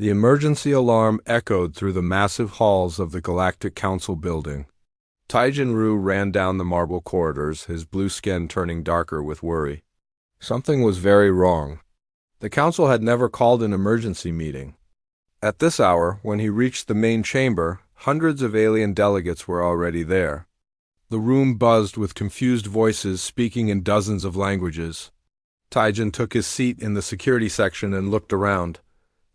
The emergency alarm echoed through the massive halls of the Galactic Council building. Taijin Ru ran down the marble corridors, his blue skin turning darker with worry. Something was very wrong. The council had never called an emergency meeting. At this hour, when he reached the main chamber, hundreds of alien delegates were already there. The room buzzed with confused voices speaking in dozens of languages. Taijin took his seat in the security section and looked around.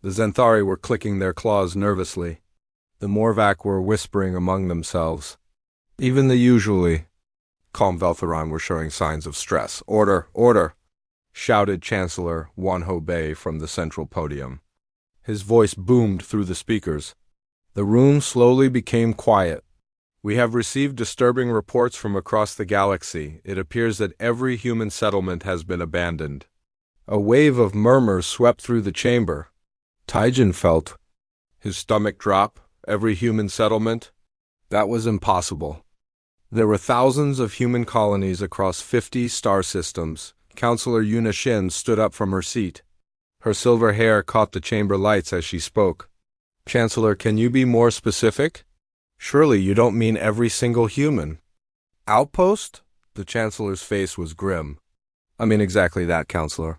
The Zenthari were clicking their claws nervously. The Morvac were whispering among themselves. Even the usually calm Veltheron were showing signs of stress. "Order! Order!" shouted Chancellor Wanho Bei from the central podium. His voice boomed through the speakers. The room slowly became quiet. "We have received disturbing reports from across the galaxy. It appears that every human settlement has been abandoned." A wave of murmurs swept through the chamber. Taijin felt his stomach drop. Every human settlement? That was impossible. There were thousands of human colonies across 50 star systems. Counselor Yuna Shin stood up from her seat. Her silver hair caught the chamber lights as she spoke. "Chancellor, can you be more specific? Surely you don't mean every single human." "Outpost?" The Chancellor's face was grim. "I mean exactly that, Counselor.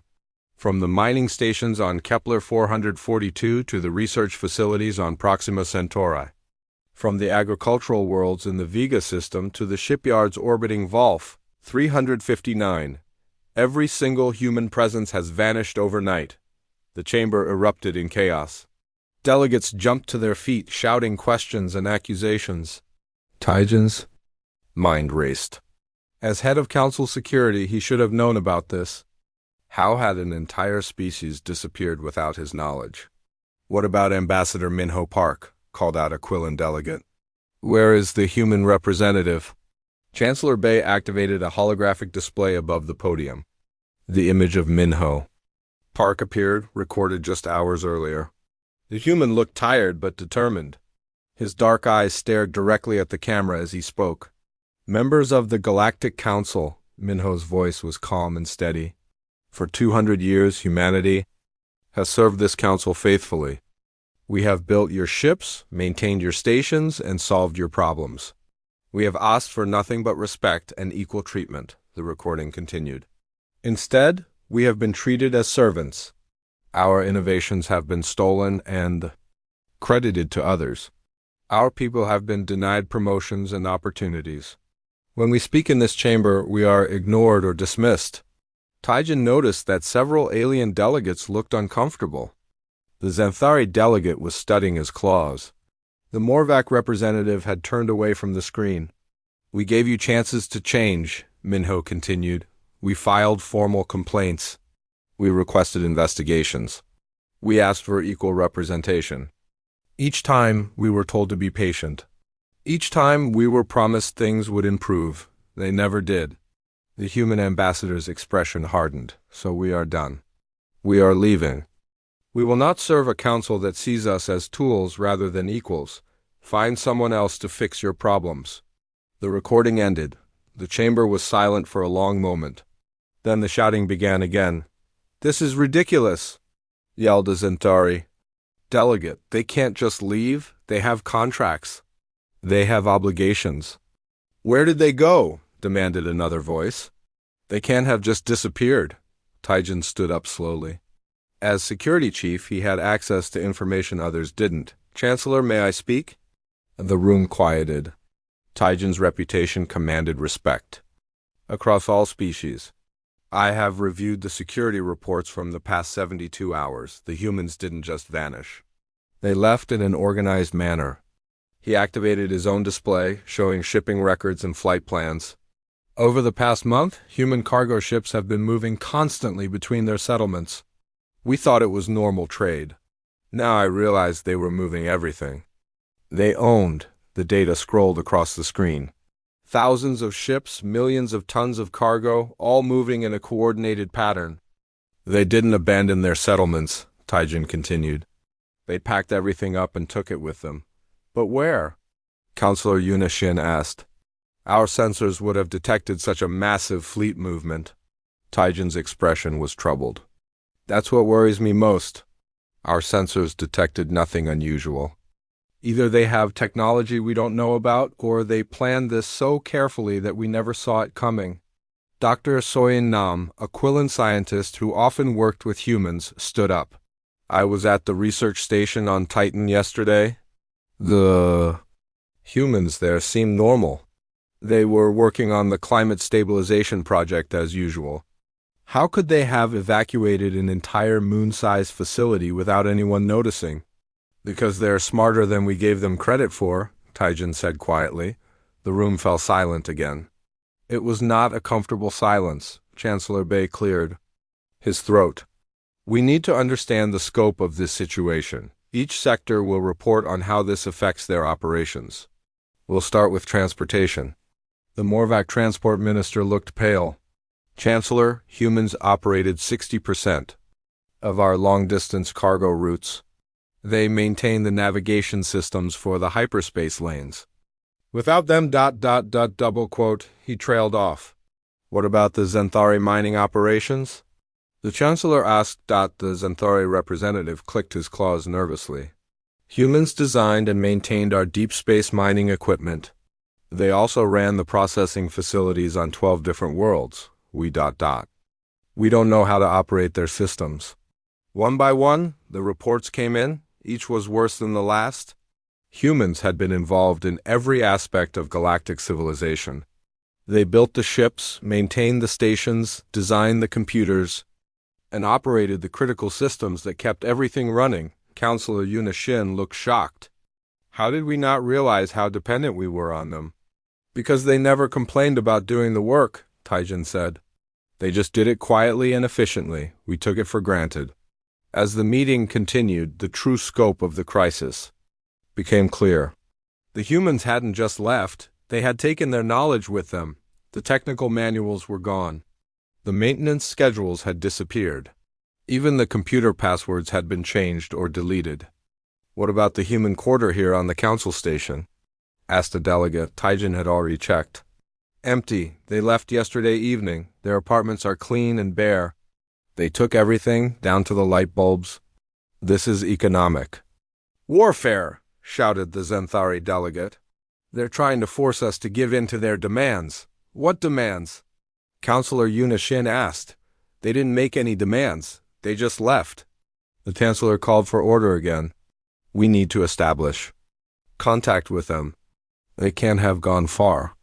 From the mining stations on Kepler 442 to the research facilities on Proxima Centauri. From the agricultural worlds in the Vega system to the shipyards orbiting Volf 359. Every single human presence has vanished overnight." The chamber erupted in chaos. Delegates jumped to their feet, shouting questions and accusations. Taijin's mind raced. As head of Council Security, he should have known about this. How had an entire species disappeared without his knowledge? "What about Ambassador Minho Park?" called out a Quillen delegate. "Where is the human representative?" Chancellor Bei activated a holographic display above the podium. The image of Minho. Park appeared, recorded just hours earlier. The human looked tired but determined. His dark eyes stared directly at the camera as he spoke. "Members of the Galactic Council," Minho's voice was calm and steady. "For 200 years, humanity has served this council faithfully. We have built your ships, maintained your stations, and solved your problems. We have asked for nothing but respect and equal treatment," the recording continued. "Instead, we have been treated as servants. Our innovations have been stolen and credited to others. Our people have been denied promotions and opportunities. When we speak in this chamber, we are ignored or dismissed." Taijin noticed that several alien delegates looked uncomfortable. The Zenthari delegate was studying his claws. The Morvac representative had turned away from the screen. "We gave you chances to change," Minho continued. "We filed formal complaints. We requested investigations. We asked for equal representation. Each time, we were told to be patient. Each time, we were promised things would improve. They never did." The human ambassador's expression hardened. "So we are done. We are leaving. We will not serve a council that sees us as tools rather than equals. Find someone else to fix your problems." The recording ended. The chamber was silent for a long moment. Then the shouting began again. "This is ridiculous," yelled a Zentari delegate. "They can't just leave. They have contracts. They have obligations." "Where did they go?" demanded another voice. "They can't have just disappeared." Taijin stood up slowly. As security chief, he had access to information others didn't. "Chancellor, may I speak?" The room quieted. Taijin's reputation commanded respect across all species. "I have reviewed the security reports from the past 72 hours. The humans didn't just vanish. They left in an organized manner." He activated his own display, showing shipping records and flight plans. "Over the past month, human cargo ships have been moving constantly between their settlements. We thought it was normal trade. Now I realized they were moving everything. They owned," the data scrolled across the screen. "Thousands of ships, millions of tons of cargo, all moving in a coordinated pattern." "They didn't abandon their settlements," Taijin continued. "They packed everything up and took it with them." "But where?" Counselor Yuna Shin asked. "Our sensors would have detected such a massive fleet movement." Taijin's expression was troubled. "That's what worries me most. Our sensors detected nothing unusual. Either they have technology we don't know about, or they planned this so carefully that we never saw it coming. Dr. Soyin Nam, a Quillan scientist who often worked with humans, stood up. I was at the research station on Titan yesterday. The humans there seemed normal. They were working on the climate stabilization project as usual. How could they have evacuated an entire moon-sized facility without anyone noticing? Because they're smarter than we gave them credit for, Taijin said quietly. The room fell silent again. It was not a comfortable silence. Chancellor Bay cleared his throat. We need to understand the scope of this situation. Each sector will report on how this affects their operations. We'll start with transportation. The Morvac transport minister looked pale. Chancellor, humans operated 60% of our long-distance cargo routes. They maintain the navigation systems for the hyperspace lanes. Without them, double quote, he trailed off. What about the Zenthari mining operations? The Chancellor asked. The Zenthari representative clicked his claws nervously. Humans designed and maintained our deep space mining equipment. They also ran the processing facilities on 12 different worlds. We don't know how to operate their systems. One by one, the reports came in. Each was worse than the last. Humans had been involved in every aspect of galactic civilization. They built the ships, maintained the stations, designed the computers, and operated the critical systems that kept everything running. Counselor Yuna Shin looked shocked. How did we not realize how dependent we were on them? Because they never complained about doing the work, Taijin said. They just did it quietly and efficiently. We took it for granted. As the meeting continued, the true scope of the crisis became clear. The humans hadn't just left. They had taken their knowledge with them. The technical manuals were gone. The maintenance schedules had disappeared. Even the computer passwords had been changed or deleted. What about the human quarter here on the council station? Asked a delegate. Taijin had already checked. Empty. They left yesterday evening. Their apartments are clean and bare. They took everything, down to the light bulbs. This is economic warfare, shouted the Zenthari delegate. They're trying to force us to give in to their demands. What demands? Counselor Yuna Shin asked. They didn't make any demands. They just left. The Chancellor called for order again. We need to establish contact with them. They can't have gone far.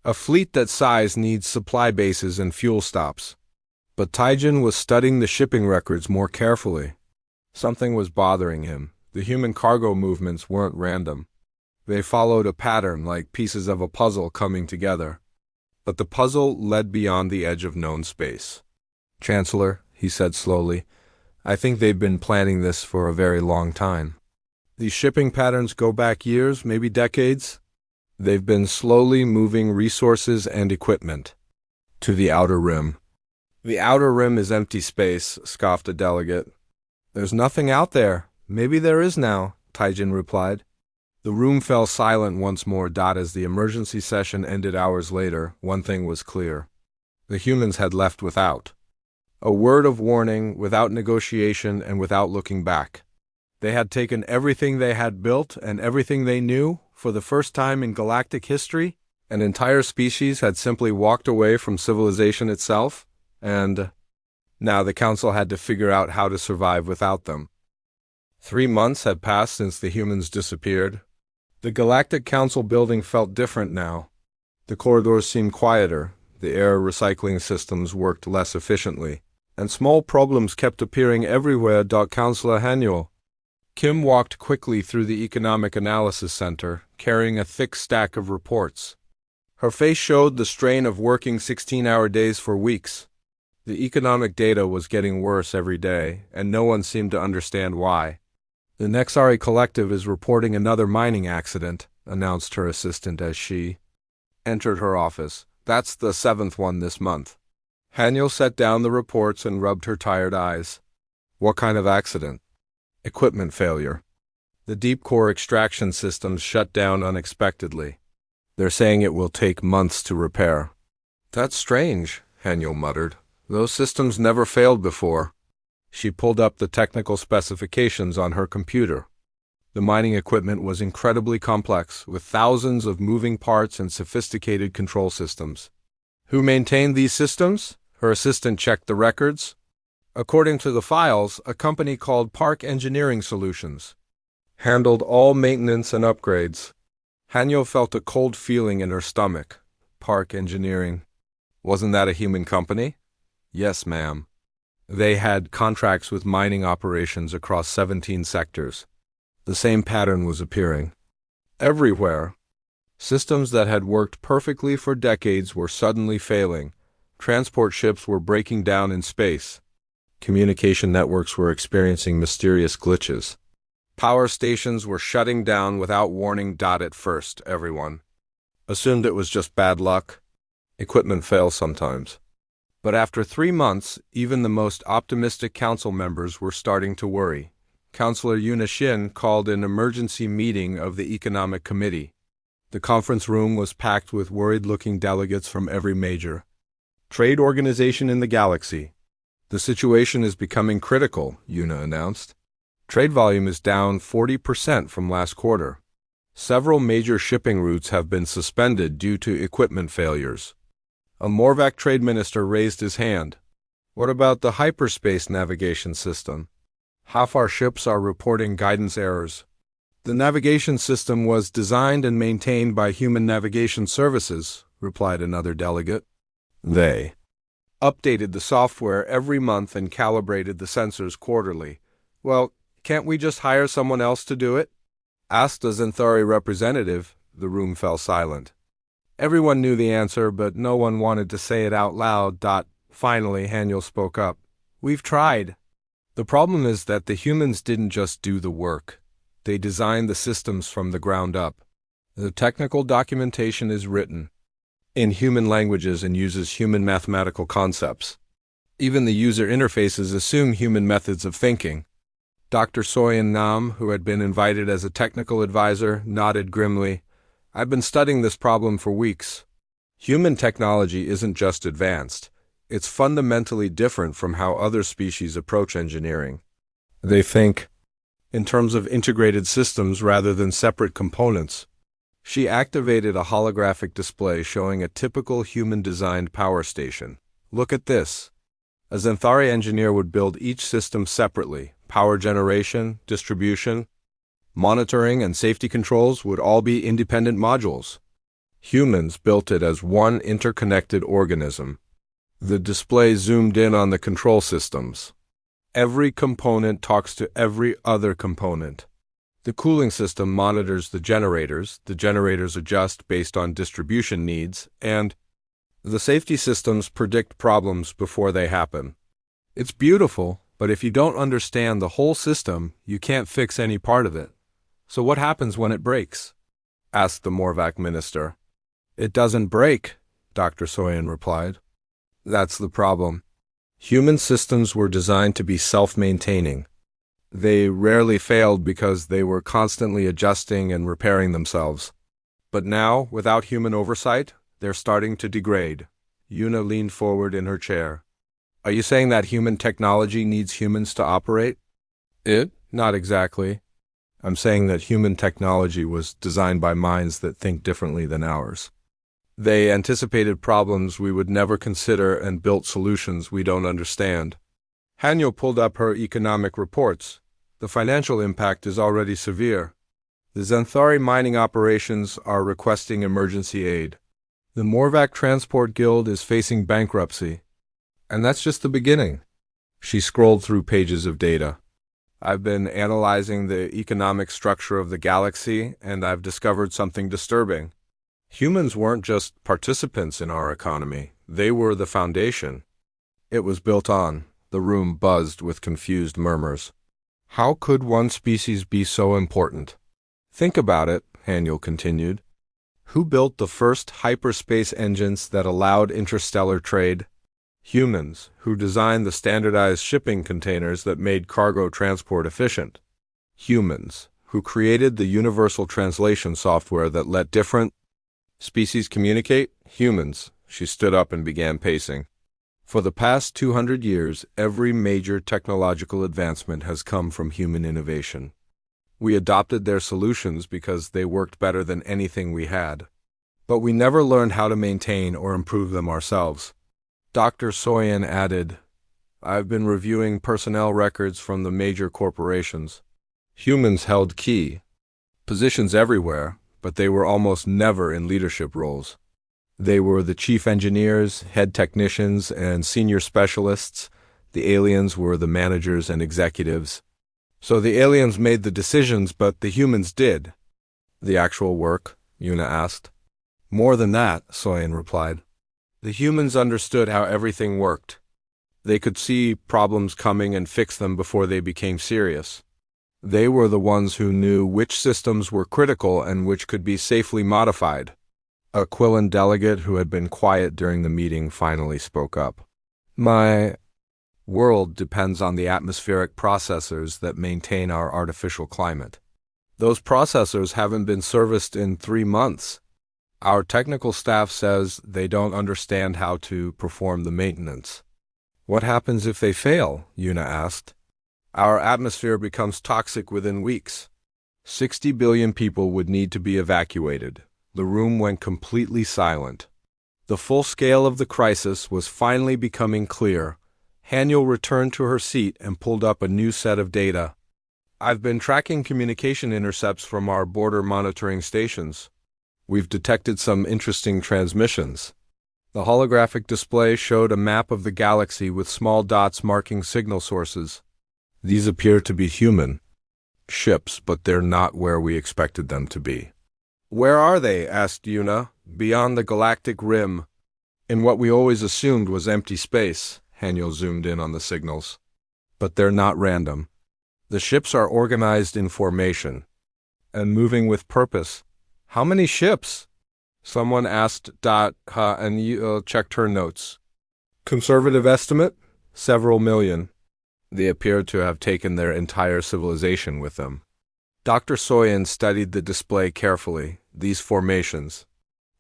A fleet that size needs supply bases and fuel stops. But Taijin was studying the shipping records more carefully. Something was bothering him. The human cargo movements weren't random. They followed a pattern like pieces of a puzzle coming together. But the puzzle led beyond the edge of known space. Chancellor, he said slowly, I think they've been planning this for a very long time. These shipping patterns go back years, maybe decades. They've been slowly moving resources and equipment to the outer rim. The outer rim is empty space, scoffed a delegate. There's nothing out there. Maybe there is now, Taijin replied. The room fell silent once more. As the emergency session ended hours later, one thing was clear. The humans had left without a word of warning, without negotiation, and without looking back. They had taken everything they had built and everything they knew. For the first time in galactic history, an entire species had simply walked away from civilization itself, and now the Council had to figure out how to survive without them. 3 months had passed since the humans disappeared. The Galactic Council building felt different now. The corridors seemed quieter, the air recycling systems worked less efficiently, and small problems kept appearing everywhere. Councillor Haniel Kim walked quickly through the Economic Analysis Center, carrying a thick stack of reports. Her face showed the strain of working 16-hour days for weeks. The economic data was getting worse every day, and no one seemed to understand why. The Nexari Collective is reporting another mining accident, announced her assistant as she entered her office. That's the 7th one this month. Haniel set down the reports and rubbed her tired eyes. What kind of accident? Equipment failure. The deep core extraction systems shut down unexpectedly. They're saying it will take months to repair. That's strange, Haniel muttered. Those systems never failed before. She pulled up the technical specifications on her computer. The mining equipment was incredibly complex, with thousands of moving parts and sophisticated control systems. Who maintained these systems? Her assistant checked the records. According to the files, a company called Park Engineering Solutions handled all maintenance and upgrades. Hanyo felt a cold feeling in her stomach. Park Engineering. Wasn't that a human company? Yes, ma'am. They had contracts with mining operations across 17 sectors. The same pattern was appearing. Everywhere. Systems that had worked perfectly for decades were suddenly failing. Transport ships were breaking down in space. Communication networks were experiencing mysterious glitches. Power stations were shutting down without warning. At first, everyone assumed it was just bad luck. Equipment fails sometimes. But after 3 months, even the most optimistic council members were starting to worry. Councillor Yuna Shin called an emergency meeting of the Economic Committee. The conference room was packed with worried-looking delegates from every major trade organization in the galaxy. The situation is becoming critical, Yuna announced. Trade volume is down 40% from last quarter. Several major shipping routes have been suspended due to equipment failures. A Morvac trade minister raised his hand. What about the hyperspace navigation system? Half our ships are reporting guidance errors. The navigation system was designed and maintained by Human Navigation Services, replied another delegate. They updated the software every month and calibrated the sensors quarterly. Well, can't we just hire someone else to do it? Asked a Xanthari representative. The room fell silent. Everyone knew the answer, but no one wanted to say it out loud. Finally, Haniel spoke up. We've tried. The problem is that the humans didn't just do the work. They designed the systems from the ground up. The technical documentation is written in human languages and uses human mathematical concepts. Even the user interfaces assume human methods of thinking. Dr. Soyan Nam, who had been invited as a technical advisor, nodded grimly. I've been studying this problem for weeks. Human technology isn't just advanced. It's fundamentally different from how other species approach engineering. They think in terms of integrated systems rather than separate components. She activated a holographic display showing a typical human-designed power station. Look at this. A Xanthari engineer would build each system separately. Power generation, distribution, monitoring, and safety controls would all be independent modules. Humans built it as one interconnected organism. The display zoomed in on the control systems. Every component talks to every other component. The cooling system monitors the generators adjust based on distribution needs, and the safety systems predict problems before they happen. It's beautiful, but if you don't understand the whole system, you can't fix any part of it. So what happens when it breaks? Asked the Morvac minister. It doesn't break, Dr. Soyan replied. That's the problem. Human systems were designed to be self-maintaining. They rarely failed because they were constantly adjusting and repairing themselves. But now, without human oversight, they're starting to degrade. Yuna leaned forward in her chair. Are you saying that human technology needs humans to operate? Not exactly. I'm saying that human technology was designed by minds that think differently than ours. They anticipated problems we would never consider and built solutions we don't understand. Hanyo pulled up her economic reports. The financial impact is already severe. The Xanthari mining operations are requesting emergency aid. The Morvac Transport Guild is facing bankruptcy. And that's just the beginning. She scrolled through pages of data. I've been analyzing the economic structure of the galaxy, and I've discovered something disturbing. Humans weren't just participants in our economy. They were the foundation. It was built on. The room buzzed with confused murmurs. How could one species be so important? Think about it, Haniel continued. Who built the first hyperspace engines that allowed interstellar trade? Humans, who designed the standardized shipping containers that made cargo transport efficient. Humans, who created the universal translation software that let different species communicate. Humans. She stood up and began pacing. For the past 200 years, every major technological advancement has come from human innovation. We adopted their solutions because they worked better than anything we had. But we never learned how to maintain or improve them ourselves. Dr. Soyan added, I've been reviewing personnel records from the major corporations. Humans held key positions everywhere, but they were almost never in leadership roles. They were the chief engineers, head technicians, and senior specialists. The aliens were the managers and executives. So the aliens made the decisions, but the humans did. The actual work? Yuna asked. More than that, Soyan replied. The humans understood how everything worked. They could see problems coming and fix them before they became serious. They were the ones who knew which systems were critical and which could be safely modified. A Quillen delegate who had been quiet during the meeting finally spoke up. My world depends on the atmospheric processors that maintain our artificial climate. Those processors haven't been serviced in 3 months. Our technical staff says they don't understand how to perform the maintenance. What happens if they fail? Yuna asked. Our atmosphere becomes toxic within weeks. 60 billion people would need to be evacuated. The room went completely silent. The full scale of the crisis was finally becoming clear. Haniel returned to her seat and pulled up a new set of data. I've been tracking communication intercepts from our border monitoring stations. We've detected some interesting transmissions. The holographic display showed a map of the galaxy with small dots marking signal sources. These appear to be human ships, but they're not where we expected them to be. Where are they? Asked Yuna. Beyond the galactic rim, in what we always assumed was empty space. Haniel zoomed in on the signals. But they're not random. The ships are organized in formation and moving with purpose. How many ships? Someone asked and checked her notes. Conservative estimate? Several million. They appeared to have taken their entire civilization with them. Dr. Soyan studied the display carefully. These formations.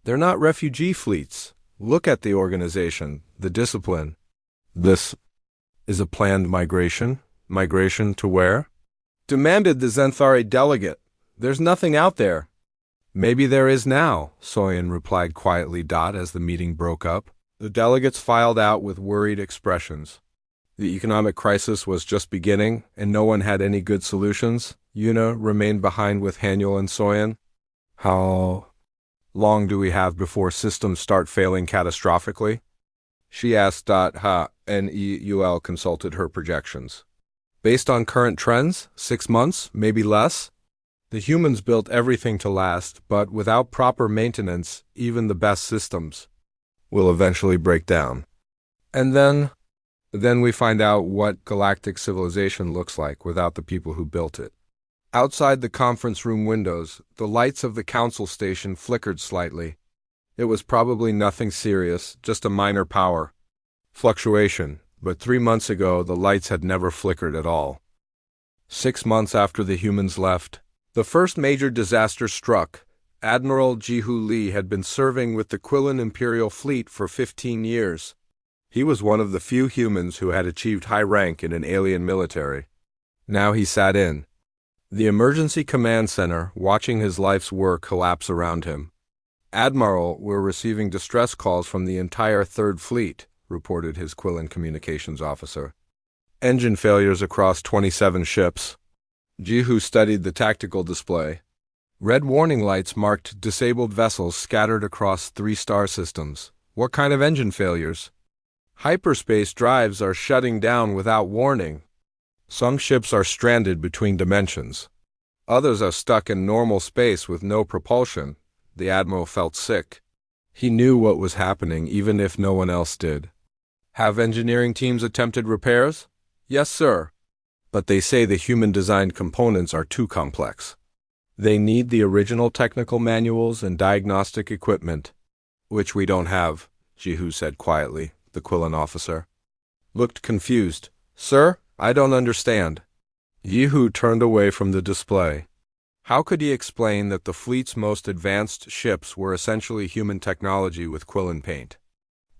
They're not refugee fleets. Look at the organization, the discipline. This is a planned migration. Migration to where? Demanded the Zenthari delegate. There's nothing out there. Maybe there is now, Soyan replied quietly. As the meeting broke up, the delegates filed out with worried expressions. The economic crisis was just beginning, and no one had any good solutions. Yuna remained behind with Haniel and Soyan. How long do we have before systems start failing catastrophically? She asked. Neul consulted her projections. Based on current trends, 6 months, maybe less. The humans built everything to last, but without proper maintenance, even the best systems will eventually break down. And then we find out what galactic civilization looks like without the people who built it. Outside the conference room windows, the lights of the council station flickered slightly. It was probably nothing serious, just a minor power fluctuation, but 3 months ago the lights had never flickered at all. 6 months after the humans left, the first major disaster struck. Admiral Jihu Lee had been serving with the Quillen Imperial Fleet for 15 years. He was one of the few humans who had achieved high rank in an alien military. Now he sat in the emergency command center, watching his life's work collapse around him. Admiral, we're receiving distress calls from the entire Third Fleet, reported his Quillen communications officer. Engine failures across 27 ships. Jihu studied the tactical display. Red warning lights marked disabled vessels scattered across 3 star systems. What kind of engine failures? Hyperspace drives are shutting down without warning. Some ships are stranded between dimensions. Others are stuck in normal space with no propulsion. The Admiral felt sick. He knew what was happening even if no one else did. Have engineering teams attempted repairs? Yes, sir. But they say the human-designed components are too complex. They need the original technical manuals and diagnostic equipment, which we don't have, Jihu said quietly. The Quillen officer looked confused. Sir, I don't understand. Jihu turned away from the display. How could he explain that the fleet's most advanced ships were essentially human technology with Quillen paint?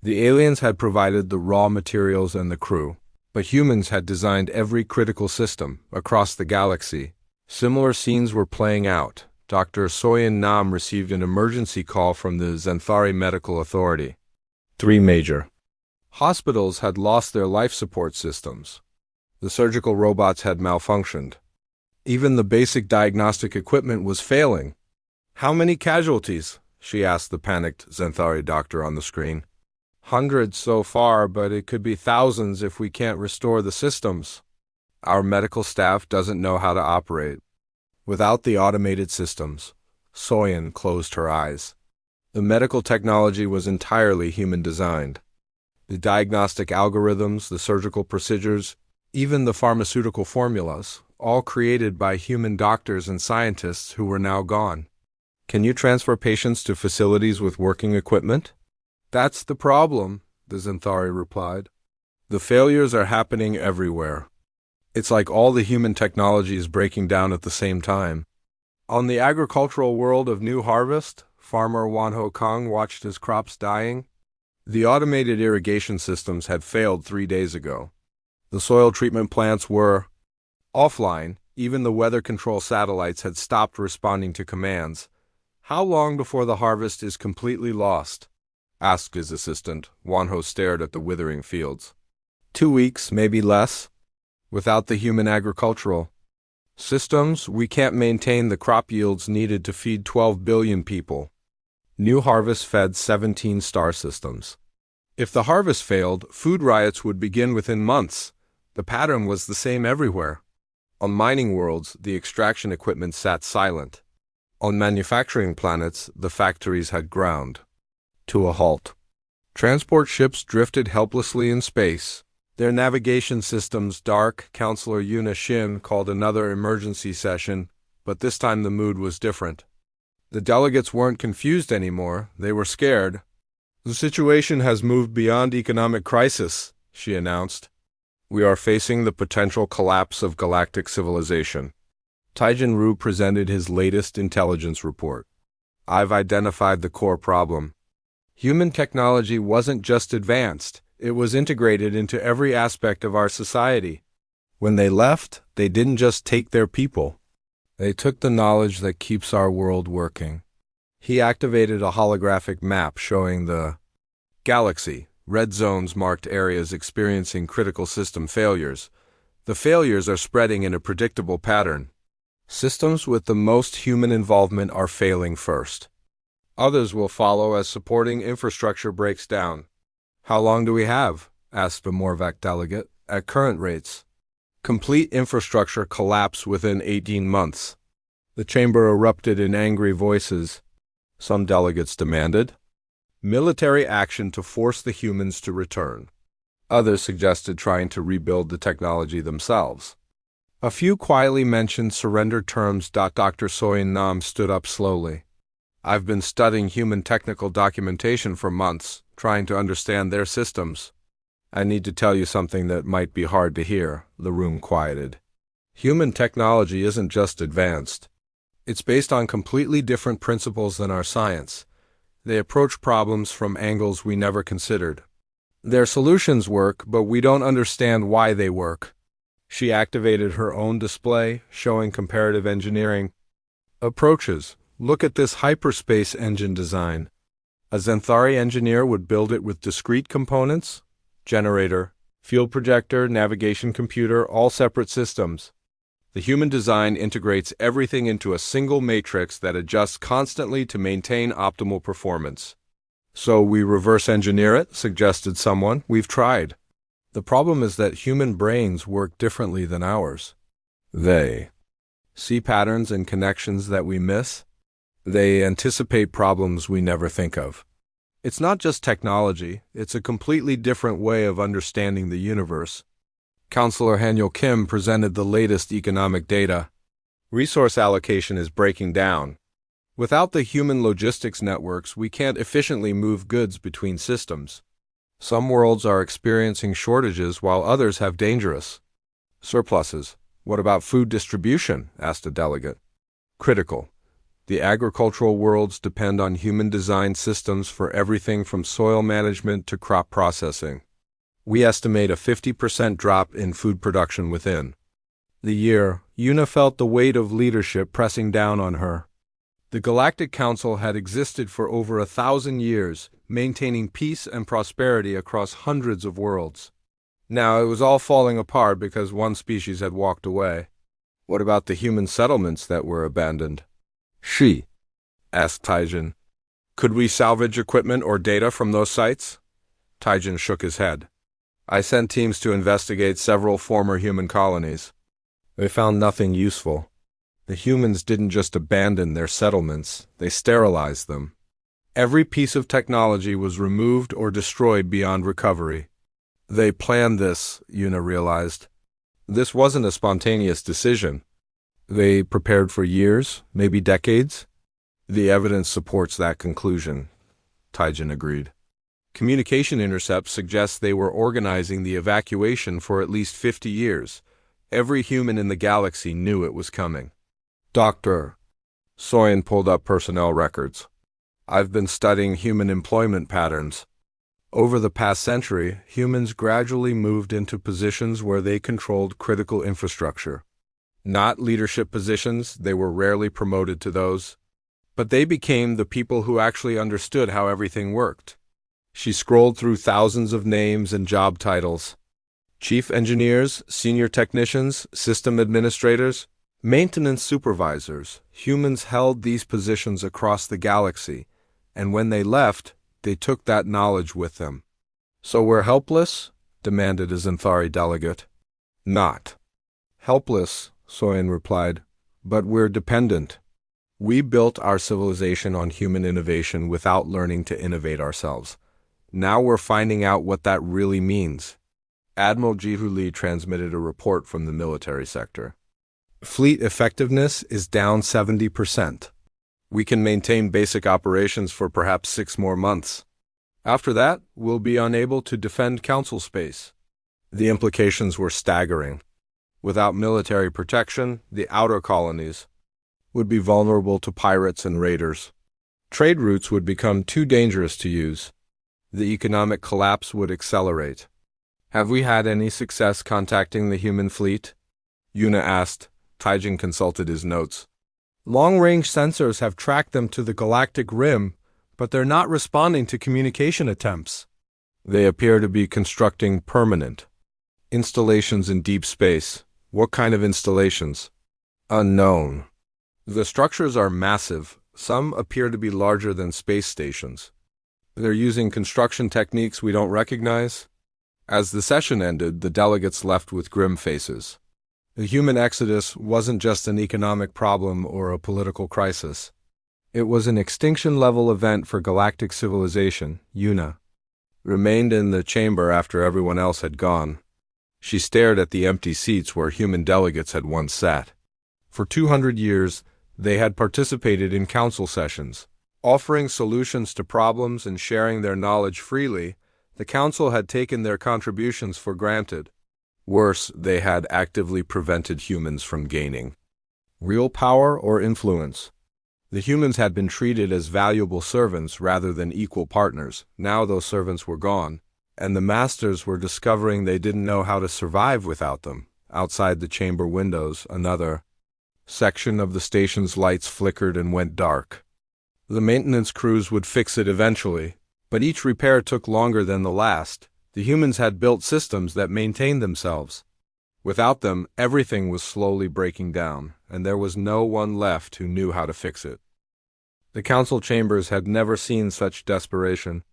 The aliens had provided the raw materials and the crew, but humans had designed every critical system across the galaxy. Similar scenes were playing out. Dr. Soyan Nam received an emergency call from the Zenthari Medical Authority. 3 major hospitals had lost their life support systems. The surgical robots had malfunctioned. Even the basic diagnostic equipment was failing. "How many casualties?" she asked the panicked Zenthari doctor on the screen. "Hundreds so far, but it could be thousands if we can't restore the systems. Our medical staff doesn't know how to operate." Without the automated systems, Soyan closed her eyes. The medical technology was entirely human-designed. The diagnostic algorithms, the surgical procedures, even the pharmaceutical formulas, all created by human doctors and scientists who were now gone. "Can you transfer patients to facilities with working equipment?" "That's the problem," the Zenthari replied. "The failures are happening everywhere. It's like all the human technology is breaking down at the same time." On the agricultural world of New Harvest, farmer Wanho Kong watched his crops dying. The automated irrigation systems had failed 3 days ago. The soil treatment plants were offline. Even the weather control satellites had stopped responding to commands. "How long before the harvest is completely lost?" asked his assistant. Wanho stared at the withering fields. 2 weeks, maybe less. Without the human agricultural systems, we can't maintain the crop yields needed to feed 12 billion people. New Harvest fed 17 star systems. If the harvest failed, food riots would begin within months. The pattern was the same everywhere. On mining worlds, the extraction equipment sat silent. On manufacturing planets, the factories had ground to a halt. Transport ships drifted helplessly in space. Their navigation systems dark. Counselor Yuna Shin called another emergency session, but this time the mood was different. The delegates weren't confused anymore, they were scared. "The situation has moved beyond economic crisis," she announced. "We are facing the potential collapse of galactic civilization." Taijin Ru presented his latest intelligence report. "I've identified the core problem. Human technology wasn't just advanced, it was integrated into every aspect of our society. When they left, they didn't just take their people. They took the knowledge that keeps our world working." He activated a holographic map showing the galaxy. Red zones marked areas experiencing critical system failures. The failures are spreading in a predictable pattern. Systems with the most human involvement are failing first. Others will follow as supporting infrastructure breaks down. "How long do we have?" asked the Morvac delegate. "At current rates, complete infrastructure collapse within 18 months. The chamber erupted in angry voices. Some delegates demanded military action to force the humans to return. Others suggested trying to rebuild the technology themselves. A few quietly mentioned surrender terms. Dr. Soyan Nam stood up slowly. "I've been studying human technical documentation for months, trying to understand their systems. I need to tell you something that might be hard to hear." The room quieted. "Human technology isn't just advanced. It's based on completely different principles than our science. They approach problems from angles we never considered. Their solutions work, but we don't understand why they work." She activated her own display, showing comparative engineering approaches. "Look at this hyperspace engine design. A Zenthari engineer would build it with discrete components, generator, field projector, navigation computer, all separate systems. The human design integrates everything into a single matrix that adjusts constantly to maintain optimal performance." "So we reverse engineer it," suggested someone. "We've tried. The problem is that human brains work differently than ours. They see patterns and connections that we miss. They anticipate problems we never think of. It's not just technology, it's a completely different way of understanding the universe." Counselor Hanyul Kim presented the latest economic data. Resource allocation is breaking down. Without the human logistics networks, we can't efficiently move goods between systems. Some worlds are experiencing shortages while others have dangerous surpluses. "What about food distribution?" asked a delegate. "Critical. The agricultural worlds depend on human-designed systems for everything from soil management to crop processing. We estimate a 50% drop in food production within the year. Una felt the weight of leadership pressing down on her. The Galactic Council had existed for over 1,000 years, maintaining peace and prosperity across hundreds of worlds. Now it was all falling apart because one species had walked away. What about the human settlements that were abandoned? She asked Taijin. Could we salvage equipment or data from those sites? Taijin shook his head. I sent teams to investigate several former human colonies. They found nothing useful. The humans didn't just abandon their settlements, they sterilized them. Every piece of technology was removed or destroyed beyond recovery. They planned this, Una realized. This wasn't a spontaneous decision. They prepared for years, maybe decades. The evidence supports that conclusion, Taijin agreed. Communication intercepts suggest they were organizing the evacuation for at least 50 years. Every human in the galaxy knew it was coming. Dr. Soyen pulled up personnel records. I've been studying human employment patterns. Over the past century, humans gradually moved into positions where they controlled critical infrastructure. Not leadership positions, they were rarely promoted to those. But they became the people who actually understood how everything worked. She scrolled through thousands of names and job titles. Chief engineers, senior technicians, system administrators, maintenance supervisors. Humans held these positions across the galaxy, and when they left, they took that knowledge with them. So we're helpless? Demanded a Xanthari delegate. Not helpless, Soyen replied, but we're dependent. We built our civilization on human innovation without learning to innovate ourselves. Now we're finding out what that really means. Admiral Jihu Lee transmitted a report from the military sector. Fleet effectiveness is down 70%. We can maintain basic operations for perhaps 6 more months. After that, we'll be unable to defend council space. The implications were staggering. Without military protection, the outer colonies would be vulnerable to pirates and raiders. Trade routes would become too dangerous to use. The economic collapse would accelerate. Have we had any success contacting the human fleet? Una asked. Taijin consulted his notes. Long-range sensors have tracked them to the galactic rim, but they're not responding to communication attempts. They appear to be constructing permanent installations in deep space. What kind of installations? Unknown. The structures are massive. Some appear to be larger than space stations. They're using construction techniques we don't recognize. As the session ended, the delegates left with grim faces. The human exodus wasn't just an economic problem or a political crisis. It was an extinction-level event for galactic civilization. Una remained in the chamber after everyone else had gone. She stared at the empty seats where human delegates had once sat. For 200 years, they had participated in council sessions. Offering solutions to problems and sharing their knowledge freely, the council had taken their contributions for granted. Worse, they had actively prevented humans from gaining real power or influence. The humans had been treated as valuable servants rather than equal partners. Now those servants were gone, and the masters were discovering they didn't know how to survive without them. Outside the chamber windows, another section of the station's lights flickered and went dark. The maintenance crews would fix it eventually, but each repair took longer than the last. The humans had built systems that maintained themselves. Without them, everything was slowly breaking down, and there was no one left who knew how to fix it. The council chambers had never seen such desperation.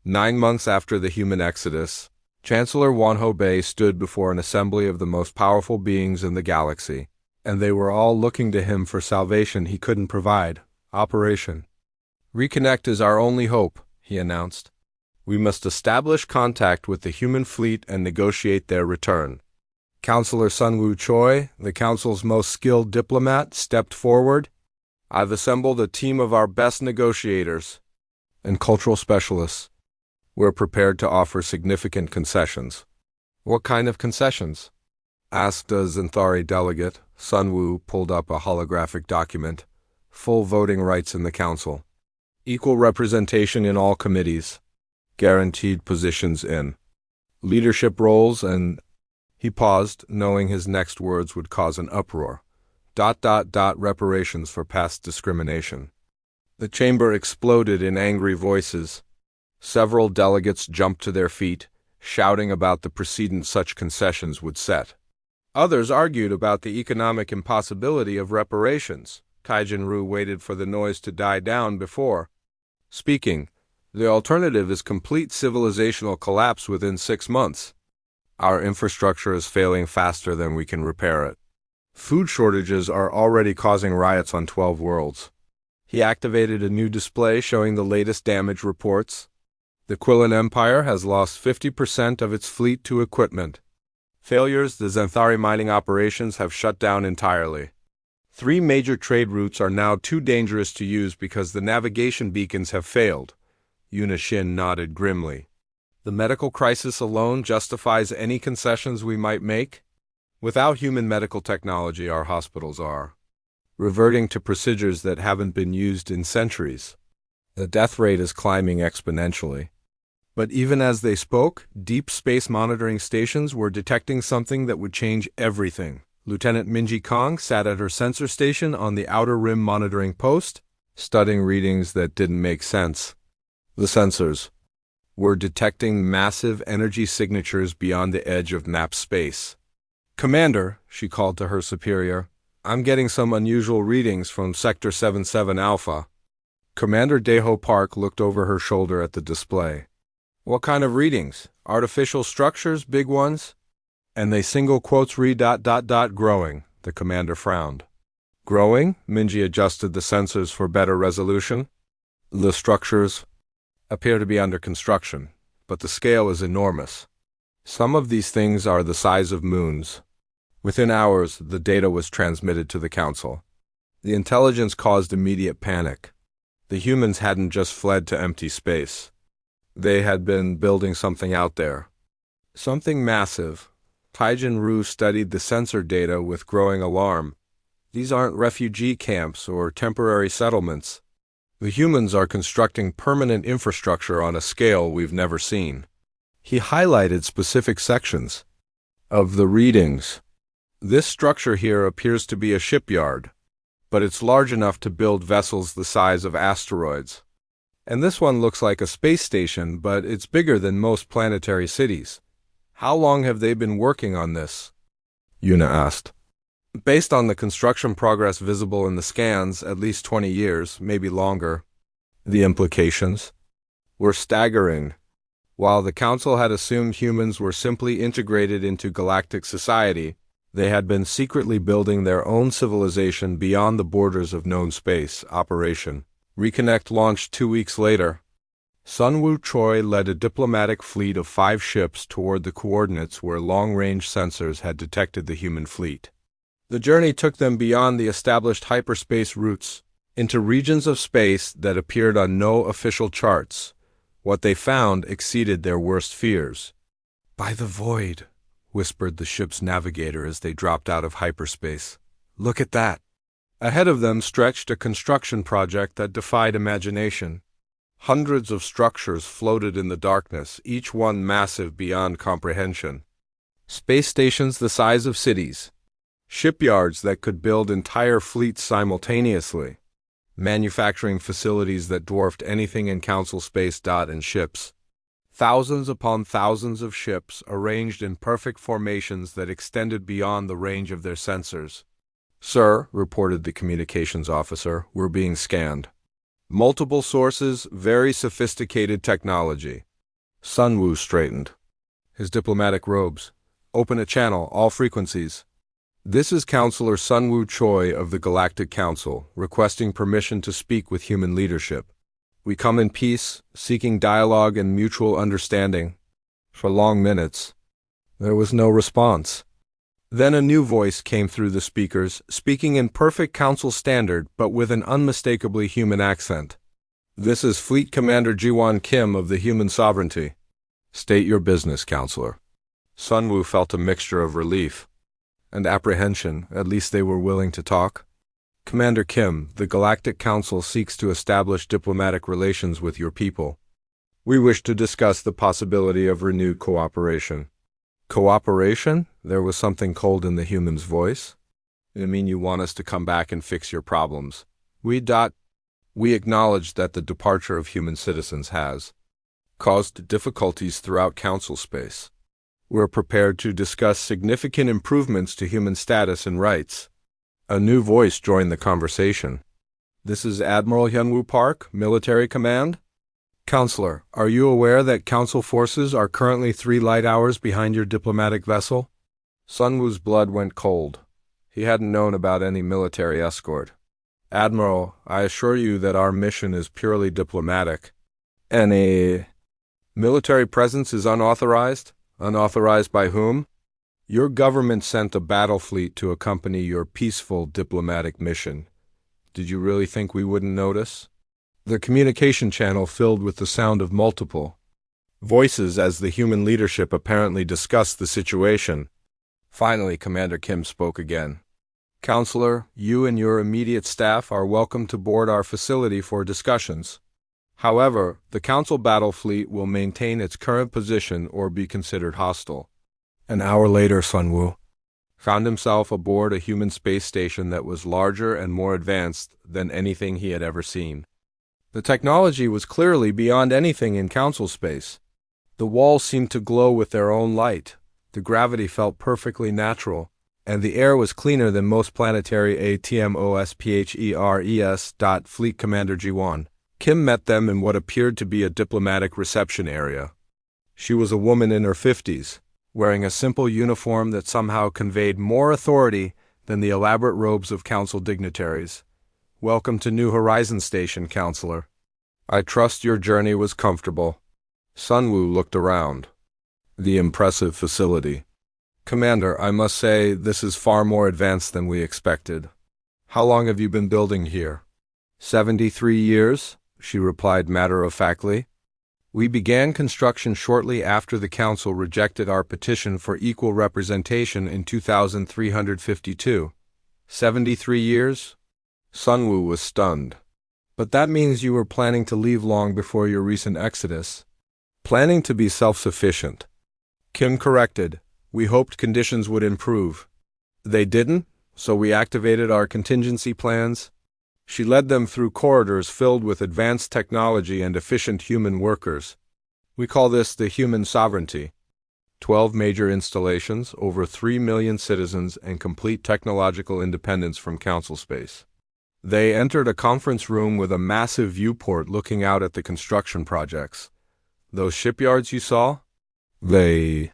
9 months after the human exodus, Chancellor Wanho Bei stood before an assembly of the most powerful beings in the galaxy, and they were all looking to him for salvation he couldn't provide. Operation Reconnect is our only hope, he announced. We must establish contact with the human fleet and negotiate their return. Counselor Sunwoo Choi, the council's most skilled diplomat, stepped forward. I've assembled a team of our best negotiators and cultural specialists. We're prepared to offer significant concessions. What kind of concessions? Asked a Xanthari delegate. Sunwoo pulled up a holographic document. full voting rights in the council, equal representation in all committees, guaranteed positions in leadership roles, and he paused, knowing his next words would cause an uproar. Reparations for past discrimination. The chamber exploded in angry voices. Several delegates jumped to their feet, shouting about the precedent such concessions would set. Others argued about the economic impossibility of reparations. Taijin-Ru waited for the noise to die down before speaking. The alternative is complete civilizational collapse within 6 months. Our infrastructure is failing faster than we can repair it. Food shortages are already causing riots on 12 worlds. He activated a new display showing the latest damage reports. The Quillan Empire has lost 50% of its fleet to equipment. Failures, the Zenthari mining operations have shut down entirely. 3 major trade routes are now too dangerous to use because the navigation beacons have failed. Yuna Shin nodded grimly. The medical crisis alone justifies any concessions we might make? Without human medical technology, our hospitals are reverting to procedures that haven't been used in centuries. The death rate is climbing exponentially. But even as they spoke, deep space monitoring stations were detecting something that would change everything. Lieutenant Minji Kong sat at her sensor station on the outer rim monitoring post, studying readings that didn't make sense. The sensors were detecting massive energy signatures beyond the edge of map space. "Commander," she called to her superior, "I'm getting some unusual readings from Sector 77 Alpha." Commander Deho Park looked over her shoulder at the display. "What kind of readings? Artificial structures, big ones?" "And they single quotes read ... growing," the commander frowned. "Growing?" Minji adjusted the sensors for better resolution. "The structures appear to be under construction, but the scale is enormous. Some of these things are the size of moons." Within hours, the data was transmitted to the council. The intelligence caused immediate panic. The humans hadn't just fled to empty space. They had been building something out there. Something massive. Taijin-Ru studied the sensor data with growing alarm. These aren't refugee camps or temporary settlements. The humans are constructing permanent infrastructure on a scale we've never seen. He highlighted specific sections of the readings. This structure here appears to be a shipyard, but it's large enough to build vessels the size of asteroids. And this one looks like a space station, but it's bigger than most planetary cities. How long have they been working on this? Yuna asked. Based on the construction progress visible in the scans, at least 20 years, maybe longer. The implications were staggering. While the Council had assumed humans were simply integrated into galactic society, they had been secretly building their own civilization beyond the borders of known space. Operation Reconnect launched 2 weeks later. Sun Woo Choi led a diplomatic fleet of 5 ships toward the coordinates where long-range sensors had detected the human fleet. The journey took them beyond the established hyperspace routes, into regions of space that appeared on no official charts. What they found exceeded their worst fears. "By the void," whispered the ship's navigator as they dropped out of hyperspace. "Look at that." Ahead of them stretched a construction project that defied imagination. Hundreds of structures floated in the darkness, each one massive beyond comprehension. Space stations the size of cities. Shipyards that could build entire fleets simultaneously. Manufacturing facilities that dwarfed anything in Council space. And ships. Thousands upon thousands of ships arranged in perfect formations that extended beyond the range of their sensors. "Sir," reported the communications officer, "we're being scanned. Multiple sources, very sophisticated technology." Sun Woo straightened his diplomatic robes. "Open a channel, all frequencies." "This is Counselor Sun Woo Choi of the Galactic Council, requesting permission to speak with human leadership. We come in peace, seeking dialogue and mutual understanding." For long minutes, there was no response. Then a new voice came through the speakers, speaking in perfect Council standard but with an unmistakably human accent. "This is Fleet Commander Jiwon Kim of the Human Sovereignty." "State your business, Counselor." Sun Woo felt a mixture of relief and apprehension. At least they were willing to talk. Commander Kim, the Galactic Council seeks to establish diplomatic relations with your people. We wish to discuss the possibility of renewed cooperation. Cooperation? There was something cold in the human's voice. You mean you want us to come back and fix your problems? We acknowledge that the departure of human citizens has caused difficulties throughout Council space. We're prepared to discuss significant improvements to human status and rights. A new voice joined the conversation. This is Admiral Hyunwoo Park, Military Command. Counselor, are you aware that Council forces are currently 3 light hours behind your diplomatic vessel? Sunwoo's blood went cold. He hadn't known about any military escort. Admiral, I assure you that our mission is purely diplomatic. Any military presence is unauthorized? Unauthorized by whom? Your government sent a battle fleet to accompany your peaceful diplomatic mission. Did you really think we wouldn't notice? The communication channel filled with the sound of multiple voices as the human leadership apparently discussed the situation. Finally, Commander Kim spoke again. Counselor, you and your immediate staff are welcome to board our facility for discussions. However, the Council battle fleet will maintain its current position or be considered hostile. An hour later, Sunwoo found himself aboard a human space station that was larger and more advanced than anything he had ever seen. The technology was clearly beyond anything in Council space. The walls seemed to glow with their own light. The gravity felt perfectly natural, and the air was cleaner than most planetary ATMOSPHERES. Fleet Commander Ji-won. Kim met them in what appeared to be a diplomatic reception area. She was a woman in her 50s, wearing a simple uniform that somehow conveyed more authority than the elaborate robes of Council dignitaries. Welcome to New Horizon Station, Counselor. I trust your journey was comfortable. Sunwoo looked around. The impressive facility. Commander, I must say this is far more advanced than we expected. How long have you been building here? 73 years, she replied matter-of-factly. We began construction shortly after the Council rejected our petition for equal representation in 2352. 73 years? Sunwoo was stunned. But that means you were planning to leave long before your recent exodus. Planning to be self-sufficient. Kim corrected. We hoped conditions would improve. They didn't, so we activated our contingency plans. She led them through corridors filled with advanced technology and efficient human workers. We call this the human sovereignty. 12 major installations, over 3 million citizens, and complete technological independence from Council space. They entered a conference room with a massive viewport looking out at the construction projects. Those shipyards you saw? They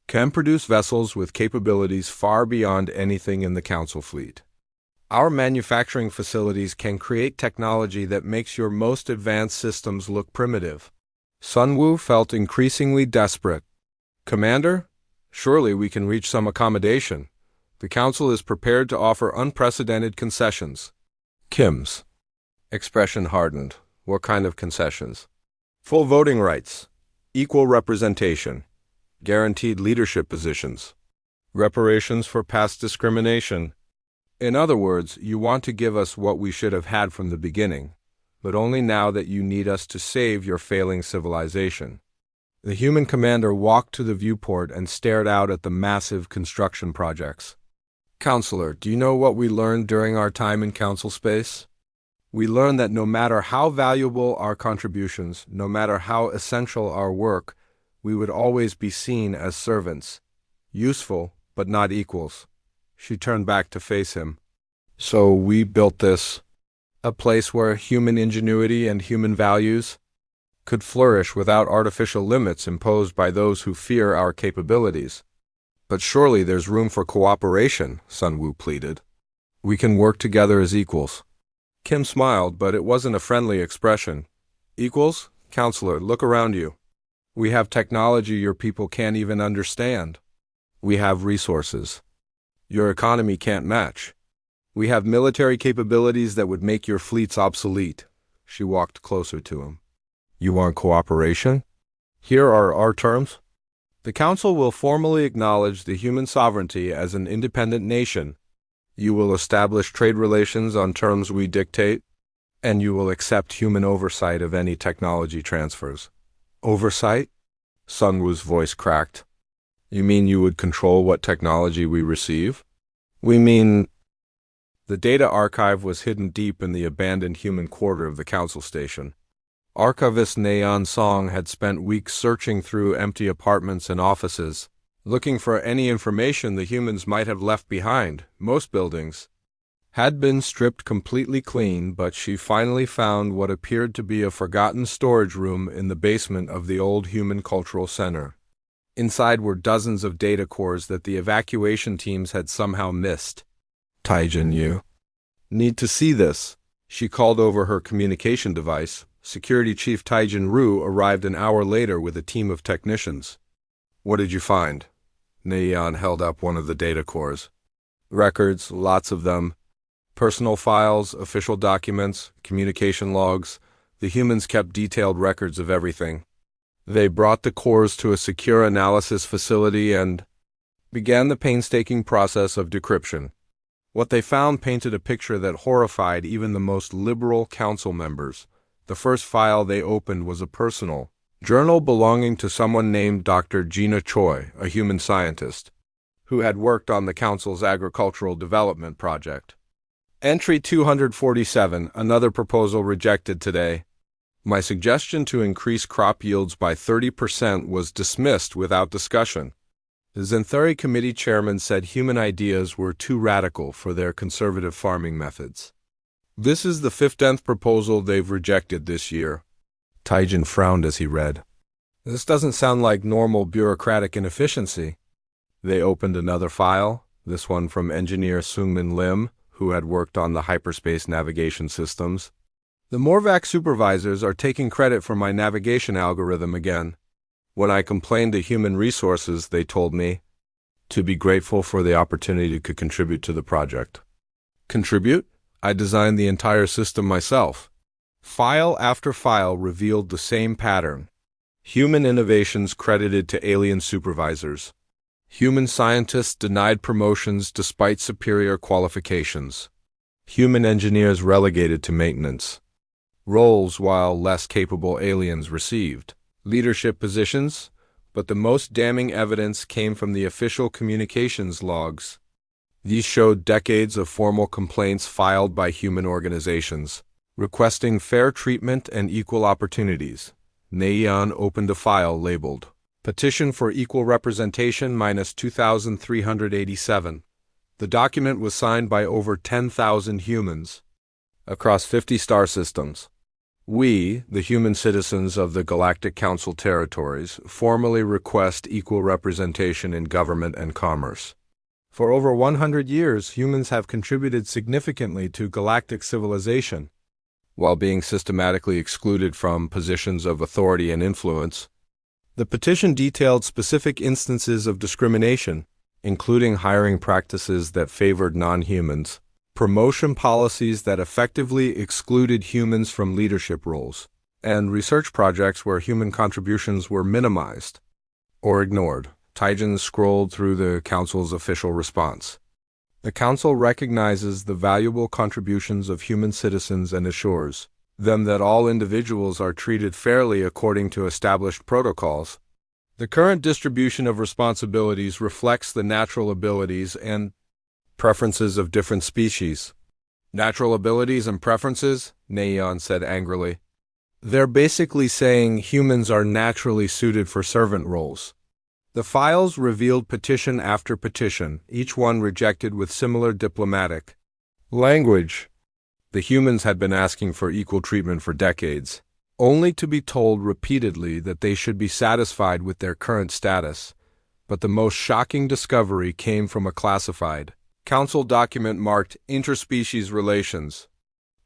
can produce vessels with capabilities far beyond anything in the Council fleet. Our manufacturing facilities can create technology that makes your most advanced systems look primitive. Sunwoo felt increasingly desperate. Commander, surely we can reach some accommodation. The Council is prepared to offer unprecedented concessions. Kim's expression hardened. What kind of concessions? Full voting rights, equal representation, guaranteed leadership positions, reparations for past discrimination. In other words, you want to give us what we should have had from the beginning, but only now that you need us to save your failing civilization. The human commander walked to the viewport and stared out at the massive construction projects. Counselor, do you know what we learned during our time in Council space? We learned that no matter how valuable our contributions, no matter how essential our work, we would always be seen as servants, useful but not equals. She turned back to face him. So we built this, a place where human ingenuity and human values could flourish without artificial limits imposed by those who fear our capabilities. But surely there's room for cooperation, Sunwoo pleaded. We can work together as equals. Kim smiled, but it wasn't a friendly expression. Equals? Counselor, look around you. We have technology your people can't even understand. We have resources your economy can't match. We have military capabilities that would make your fleets obsolete. She walked closer to him. You want cooperation? Here are our terms. The Council will formally acknowledge the human sovereignty as an independent nation. You will establish trade relations on terms we dictate, and you will accept human oversight of any technology transfers. Oversight? Sun Wu's voice cracked. You mean you would control what technology we receive? We mean... The data archive was hidden deep in the abandoned human quarter of the council station. Archivist Neon Song had spent weeks searching through empty apartments and offices, looking for any information the humans might have left behind. Most buildings had been stripped completely clean, but she finally found what appeared to be a forgotten storage room in the basement of the old Human Cultural Center. Inside were dozens of data cores that the evacuation teams had somehow missed. Taijin, you need to see this. She called over her communication device. Security Chief Taijin Ru arrived an hour later with a team of technicians. What did you find? Neon held up one of the data cores. Records, lots of them. Personal files, official documents, communication logs. The humans kept detailed records of everything. They brought the cores to a secure analysis facility and began the painstaking process of decryption. What they found painted a picture that horrified even the most liberal council members. The first file they opened was a personal journal belonging to someone named Dr. Gina Choi, a human scientist, who had worked on the council's agricultural development project. Entry 247, another proposal rejected today. My suggestion to increase crop yields by 30% was dismissed without discussion. The Zenthuri Committee chairman said human ideas were too radical for their conservative farming methods. This is the 15th proposal they've rejected this year. Taijin frowned as he read. This doesn't sound like normal bureaucratic inefficiency. They opened another file, this one from engineer Sungmin Lim, who had worked on the hyperspace navigation systems. The Morvac supervisors are taking credit for my navigation algorithm again. When I complained to Human Resources, they told me to be grateful for the opportunity to contribute to the project. Contribute? I designed the entire system myself. File after file revealed the same pattern. Human innovations credited to alien supervisors. Human scientists denied promotions despite superior qualifications. Human engineers relegated to maintenance roles while less capable aliens received leadership positions, but the most damning evidence came from the official communications logs. These showed decades of formal complaints filed by human organizations, requesting fair treatment and equal opportunities. Neon opened a file labeled Petition for Equal Representation -2387. The document was signed by over 10,000 humans across 50 star systems. We, the human citizens of the Galactic Council territories, formally request equal representation in government and commerce. For over 100 years, humans have contributed significantly to galactic civilization, while being systematically excluded from positions of authority and influence. The petition detailed specific instances of discrimination, including hiring practices that favored non-humans, promotion policies that effectively excluded humans from leadership roles, and research projects where human contributions were minimized or ignored. Taijin scrolled through the Council's official response. The Council recognizes the valuable contributions of human citizens and assures them that all individuals are treated fairly according to established protocols. The current distribution of responsibilities reflects the natural abilities and preferences of different species. Natural abilities and preferences? Neon said angrily. They're basically saying humans are naturally suited for servant roles. The files revealed petition after petition, each one rejected with similar diplomatic language. The humans had been asking for equal treatment for decades, only to be told repeatedly that they should be satisfied with their current status. But the most shocking discovery came from a classified Council document marked Interspecies Relations.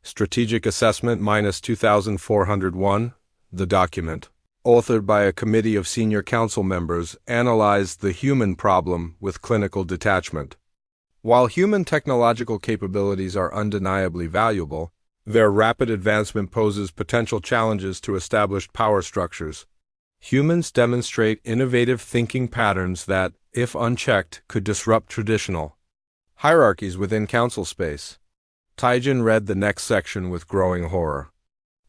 Strategic Assessment -2401. The document, authored by a committee of senior council members, analyzed the human problem with clinical detachment. While human technological capabilities are undeniably valuable, their rapid advancement poses potential challenges to established power structures. Humans demonstrate innovative thinking patterns that, if unchecked, could disrupt traditional Hierarchies within council space. Taijin read the next section with growing horror.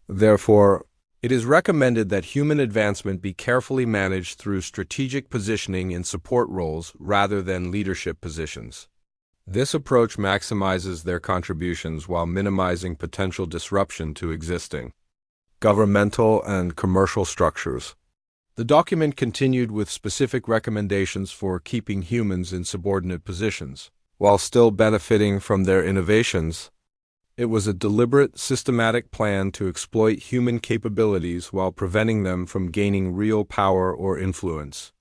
Therefore, it is recommended that human advancement be carefully managed through strategic positioning in support roles rather than leadership positions. This approach maximizes their contributions while minimizing potential disruption to existing governmental and commercial structures. The document continued with specific recommendations for keeping humans in subordinate positions, while still benefiting from their innovations. It was a deliberate, systematic plan to exploit human capabilities while preventing them from gaining real power or influence.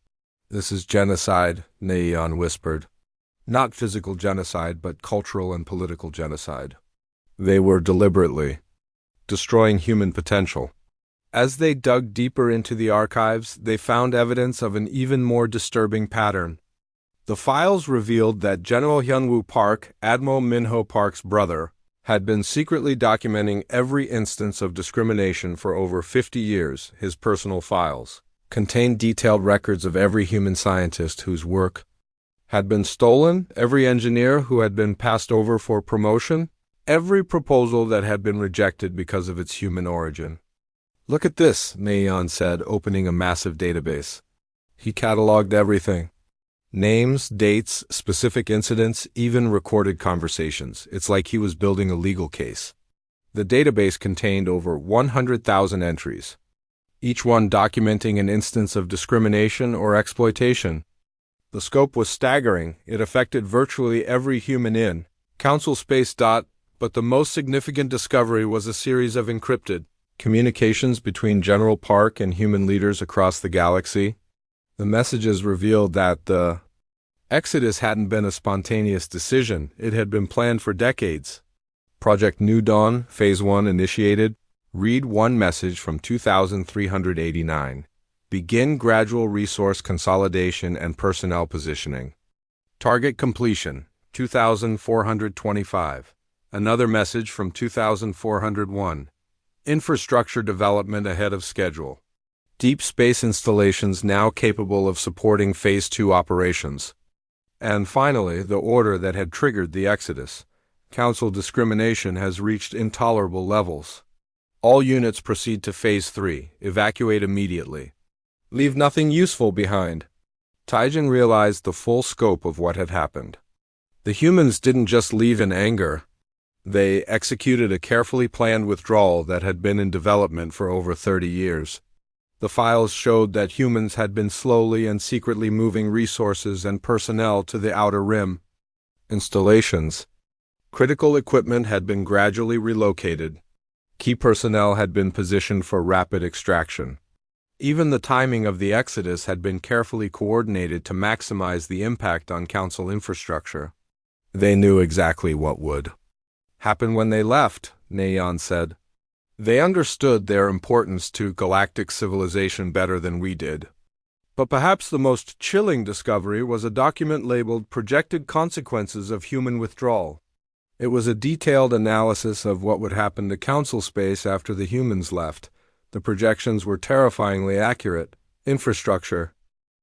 "This is genocide," Neon whispered. "Not physical genocide, but cultural and political genocide." They were deliberately destroying human potential. As they dug deeper into the archives, they found evidence of an even more disturbing pattern. The files revealed that General Hyunwoo Park, Admiral Minho Park's brother, had been secretly documenting every instance of discrimination for over 50 years. His personal files contained detailed records of every human scientist whose work had been stolen, every engineer who had been passed over for promotion, every proposal that had been rejected because of its human origin. "Look at this," Neon said, opening a massive database. He cataloged everything. Names, dates, specific incidents, even recorded conversations. It's like he was building a legal case. The database contained over 100,000 entries, each one documenting an instance of discrimination or exploitation. The scope was staggering. It affected virtually every human in council space. But the most significant discovery was a series of encrypted communications between General Park and human leaders across the galaxy. The messages revealed that the exodus hadn't been a spontaneous decision. It had been planned for decades. Project New Dawn, Phase 1 initiated. Read one message from 2389. Begin gradual resource consolidation and personnel positioning. Target completion, 2425. Another message from 2401. Infrastructure development ahead of schedule. Deep space installations now capable of supporting Phase 2 operations. And finally, the order that had triggered the exodus. Council discrimination has reached intolerable levels. All units proceed to Phase 3. Evacuate immediately. Leave nothing useful behind. Taijin realized the full scope of what had happened. The humans didn't just leave in anger. They executed a carefully planned withdrawal that had been in development for over 30 years. The files showed that humans had been slowly and secretly moving resources and personnel to the outer rim. Installations. Critical equipment had been gradually relocated. Key personnel had been positioned for rapid extraction. Even the timing of the exodus had been carefully coordinated to maximize the impact on Council infrastructure. They knew exactly what would happen when they left, Neon said. They understood their importance to galactic civilization better than we did. But perhaps the most chilling discovery was a document labeled Projected Consequences of Human Withdrawal. It was a detailed analysis of what would happen to Council space after the humans left. The projections were terrifyingly accurate. Infrastructure,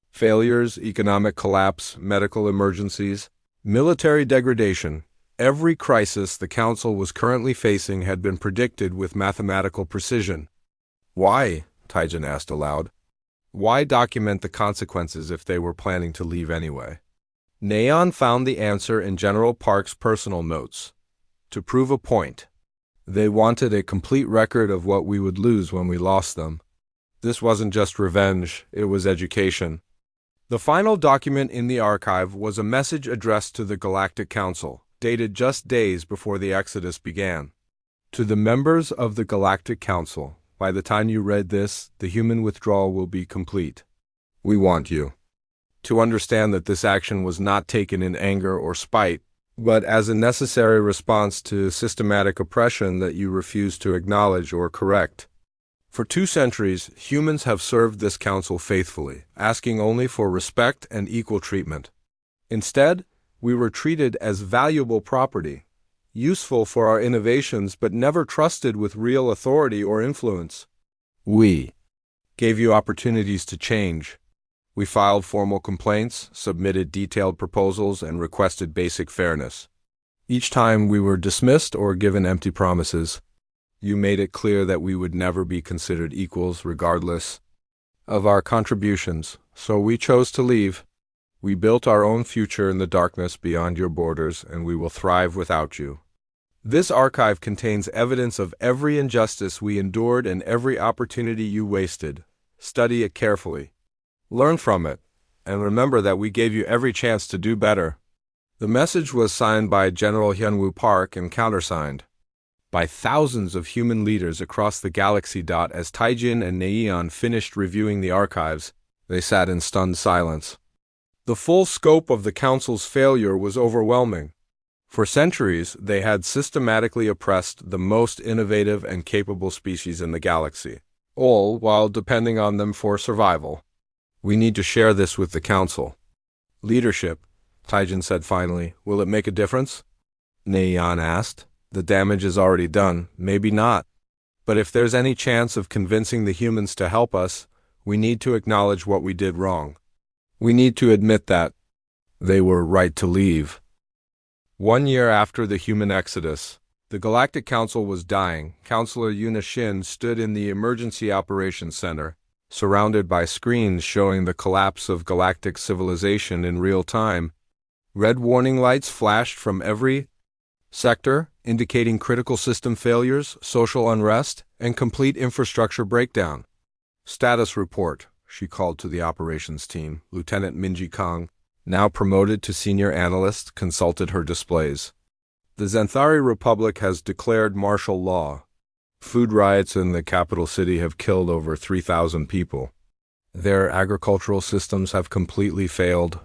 failures, economic collapse, medical emergencies, military degradation. Every crisis the Council was currently facing had been predicted with mathematical precision. Why? Taijin asked aloud. Why document the consequences if they were planning to leave anyway? Neon found the answer in General Park's personal notes. To prove a point. They wanted a complete record of what we would lose when we lost them. This wasn't just revenge, it was education. The final document in the archive was a message addressed to the Galactic Council, dated just days before the exodus began. To the members of the Galactic Council, by the time you read this, the human withdrawal will be complete. We want you to understand that this action was not taken in anger or spite, but as a necessary response to systematic oppression that you refuse to acknowledge or correct. For 2 centuries, humans have served this council faithfully, asking only for respect and equal treatment. Instead, we were treated as valuable property, useful for our innovations but never trusted with real authority or influence. We gave you opportunities to change. We filed formal complaints, submitted detailed proposals, and requested basic fairness. Each time we were dismissed or given empty promises. You made it clear that we would never be considered equals regardless of our contributions, so we chose to leave. We built our own future in the darkness beyond your borders, and we will thrive without you. This archive contains evidence of every injustice we endured and every opportunity you wasted. Study it carefully. Learn from it, and remember that we gave you every chance to do better. The message was signed by General Hyunwoo Park and countersigned by thousands of human leaders across the galaxy. As Taijin and Neon finished reviewing the archives, they sat in stunned silence. The full scope of the Council's failure was overwhelming. For centuries, they had systematically oppressed the most innovative and capable species in the galaxy, all while depending on them for survival. We need to share this with the Council. Leadership, Taijin said finally. Will it make a difference? Neon asked. The damage is already done. Maybe not. But if there's any chance of convincing the humans to help us, we need to acknowledge what we did wrong. We need to admit that they were right to leave. 1 year after the human exodus, the Galactic Council was dying. Counselor Yuna Shin stood in the Emergency Operations Center, surrounded by screens showing the collapse of galactic civilization in real time. Red warning lights flashed from every sector, indicating critical system failures, social unrest, and complete infrastructure breakdown. Status report, she called to the operations team. Lieutenant Minji Kong, now promoted to senior analyst, consulted her displays. The Zenthari Republic has declared martial law. Food riots in the capital city have killed over 3,000 people. Their agricultural systems have completely failed.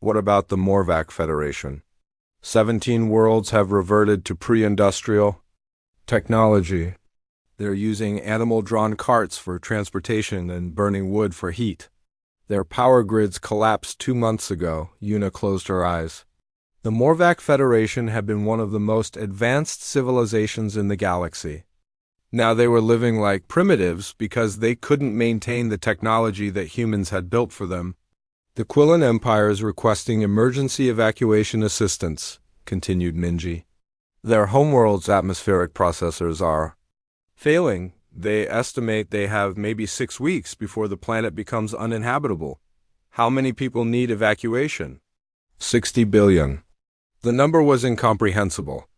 What about the Morvac Federation? 17 worlds have reverted to pre-industrial technology. They're using animal-drawn carts for transportation and burning wood for heat. Their power grids collapsed 2 months ago. Yuna closed her eyes. The Morvac Federation had been one of the most advanced civilizations in the galaxy. Now they were living like primitives because they couldn't maintain the technology that humans had built for them. The Quillan Empire is requesting emergency evacuation assistance, continued Minji. Their homeworld's atmospheric processors are failing. They estimate they have maybe 6 weeks before the planet becomes uninhabitable. How many people need evacuation? 60 billion. The number was incomprehensible.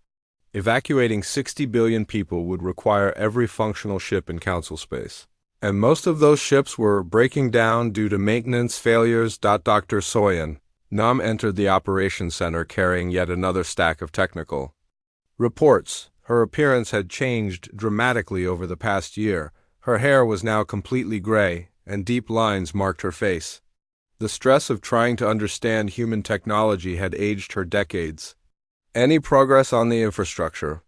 Evacuating 60 billion people would require every functional ship in Council space. And most of those ships were breaking down due to maintenance failures. Dr. Soyan Nam entered the operations center carrying yet another stack of technical reports. Her appearance had changed dramatically over the past year. Her hair was now completely gray, and deep lines marked her face. The stress of trying to understand human technology had aged her decades. Any progress on the infrastructure?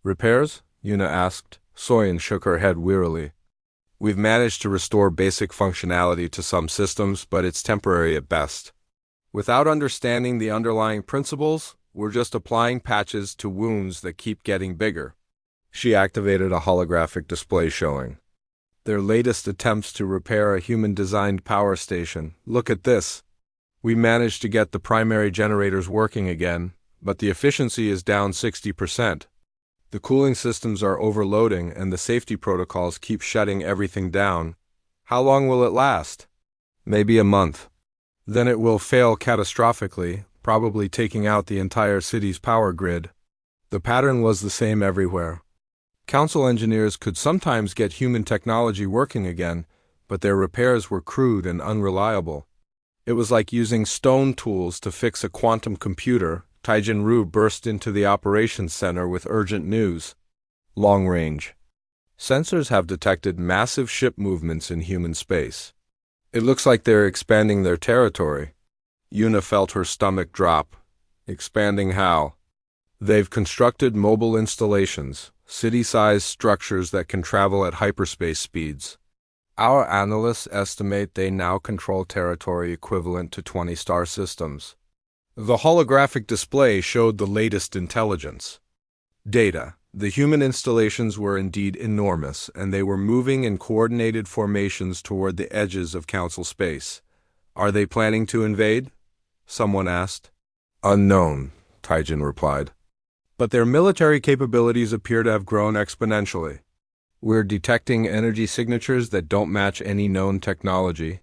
Repairs? Yuna asked. Soyan shook her head wearily. We've managed to restore basic functionality to some systems, but it's temporary at best. Without understanding the underlying principles, we're just applying patches to wounds that keep getting bigger. She activated a holographic display showing their latest attempts to repair a human-designed power station. Look at this. We managed to get the primary generators working again, but the efficiency is down 60%. The cooling systems are overloading and the safety protocols keep shutting everything down. How long will it last? Maybe a month. Then it will fail catastrophically, probably taking out the entire city's power grid. The pattern was the same everywhere. Council engineers could sometimes get human technology working again, but their repairs were crude and unreliable. It was like using stone tools to fix a quantum computer. Taijin Ru burst into the operations center with urgent news. Long range. Sensors have detected massive ship movements in human space. It looks like they're expanding their territory. Yuna felt her stomach drop. Expanding how? They've constructed mobile installations, city-sized structures that can travel at hyperspace speeds. Our analysts estimate they now control territory equivalent to 20 star systems. The holographic display showed the latest intelligence. Data. The human installations were indeed enormous, and they were moving in coordinated formations toward the edges of Council space. Are they planning to invade? Someone asked. Unknown, Taijin replied. But their military capabilities appear to have grown exponentially. We're detecting energy signatures that don't match any known technology.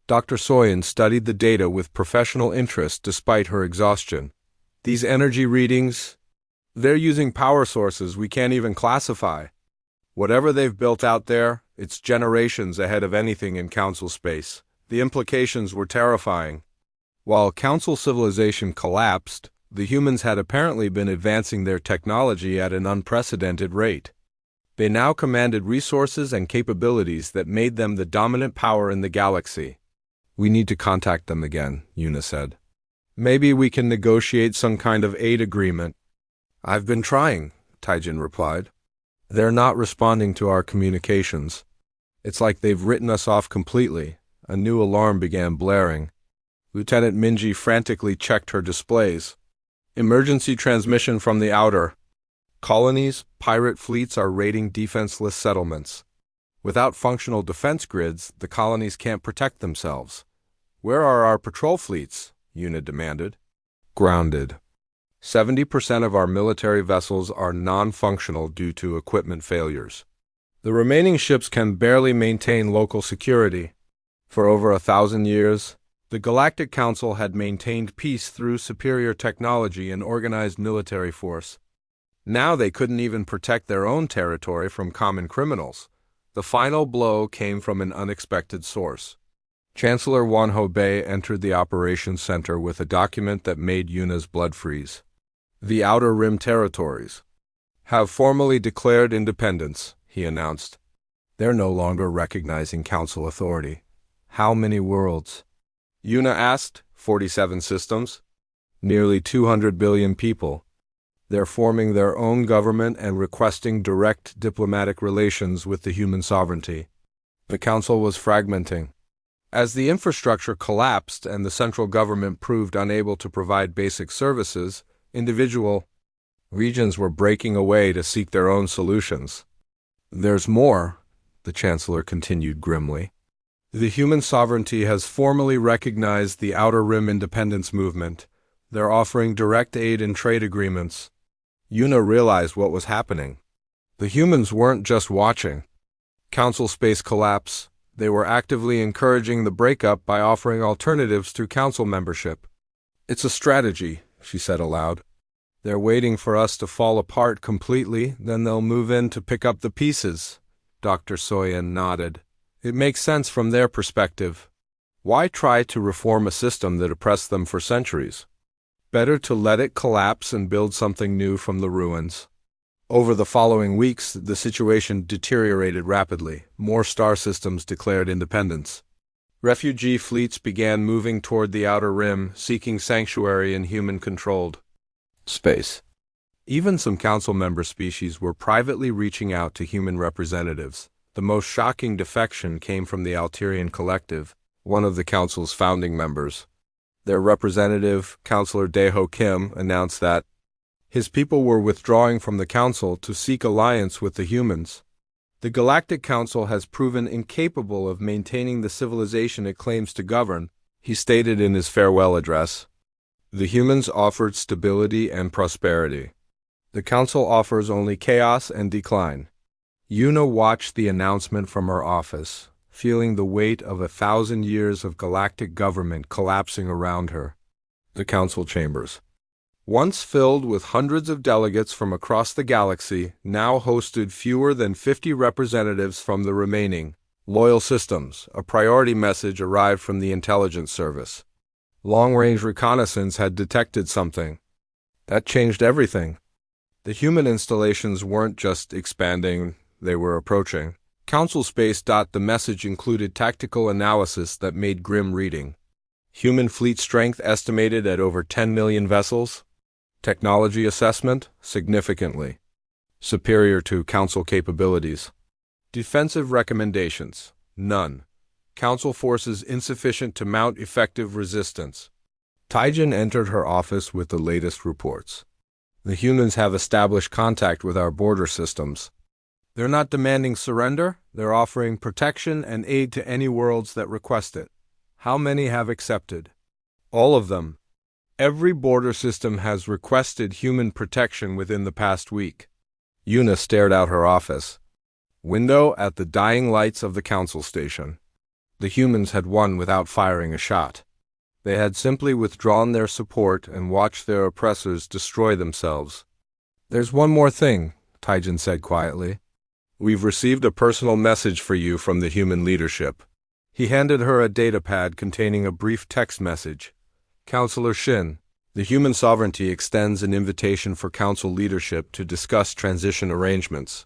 Dr. Soyen studied the data with professional interest despite her exhaustion. These energy readings, they're using power sources we can't even classify. Whatever they've built out there, it's generations ahead of anything in Council space. The implications were terrifying. While Council civilization collapsed, the humans had apparently been advancing their technology at an unprecedented rate. They now commanded resources and capabilities that made them the dominant power in the galaxy. We need to contact them again, Yuna said. Maybe we can negotiate some kind of aid agreement. I've been trying, Taijin replied. They're not responding to our communications. It's like they've written us off completely. A new alarm began blaring. Lieutenant Minji frantically checked her displays. Emergency transmission from the outer. Colonies, pirate fleets are raiding defenseless settlements. Without functional defense grids, the colonies can't protect themselves. Where are our patrol fleets? Yuna demanded. Grounded. 70% of our military vessels are non-functional due to equipment failures. The remaining ships can barely maintain local security. For over 1,000 years, the Galactic Council had maintained peace through superior technology and organized military force. Now they couldn't even protect their own territory from common criminals. The final blow came from an unexpected source. Chancellor Wanho Bei entered the operations center with a document that made Yuna's blood freeze. The Outer Rim territories have formally declared independence, he announced. They're no longer recognizing Council authority. How many worlds? Yuna asked. 47 systems. Nearly 200 billion people. They're forming their own government and requesting direct diplomatic relations with the human sovereignty. The Council was fragmenting. As the infrastructure collapsed and the central government proved unable to provide basic services, individual regions were breaking away to seek their own solutions. There's more, the Chancellor continued grimly. The human sovereignty has formally recognized the Outer Rim independence movement. They're offering direct aid and trade agreements. Yuna realized what was happening. The humans weren't just watching Council space collapse. They were actively encouraging the breakup by offering alternatives through Council membership. It's a strategy, she said aloud. They're waiting for us to fall apart completely, then they'll move in to pick up the pieces. Dr. Soyen nodded. It makes sense from their perspective. Why try to reform a system that oppressed them for centuries? Better to let it collapse and build something new from the ruins. Over the following weeks, the situation deteriorated rapidly. More star systems declared independence. Refugee fleets began moving toward the Outer Rim, seeking sanctuary in human-controlled space. Even some Council member species were privately reaching out to human representatives. The most shocking defection came from the Alterian Collective, one of the Council's founding members. Their representative, Councillor Daeho Kim, announced that his people were withdrawing from the Council to seek alliance with the humans. The Galactic Council has proven incapable of maintaining the civilization it claims to govern, he stated in his farewell address. The humans offered stability and prosperity. The Council offers only chaos and decline. Yuna watched the announcement from her office, feeling the weight of 1,000 years of galactic government collapsing around her. The Council chambers, once filled with hundreds of delegates from across the galaxy, now hosted fewer than 50 representatives from the remaining loyal systems. A priority message arrived from the intelligence service. Long-range reconnaissance had detected something. That changed everything. The human installations weren't just expanding, they were approaching. Council space. The message included tactical analysis that made grim reading. Human fleet strength estimated at over 10 million vessels. Technology assessment, significantly superior to Council capabilities. Defensive recommendations, none. Council forces insufficient to mount effective resistance. Taijin entered her office with the latest reports. The humans have established contact with our border systems. They're not demanding surrender, they're offering protection and aid to any worlds that request it. How many have accepted? All of them. Every border system has requested human protection within the past week. Una stared out her office window at the dying lights of the council station. The humans had won without firing a shot. They had simply withdrawn their support and watched their oppressors destroy themselves. There's one more thing, Taijin said quietly. We've received a personal message for you from the human leadership. He handed her a datapad containing a brief text message. Counselor Shin, the human sovereignty extends an invitation for council leadership to discuss transition arrangements.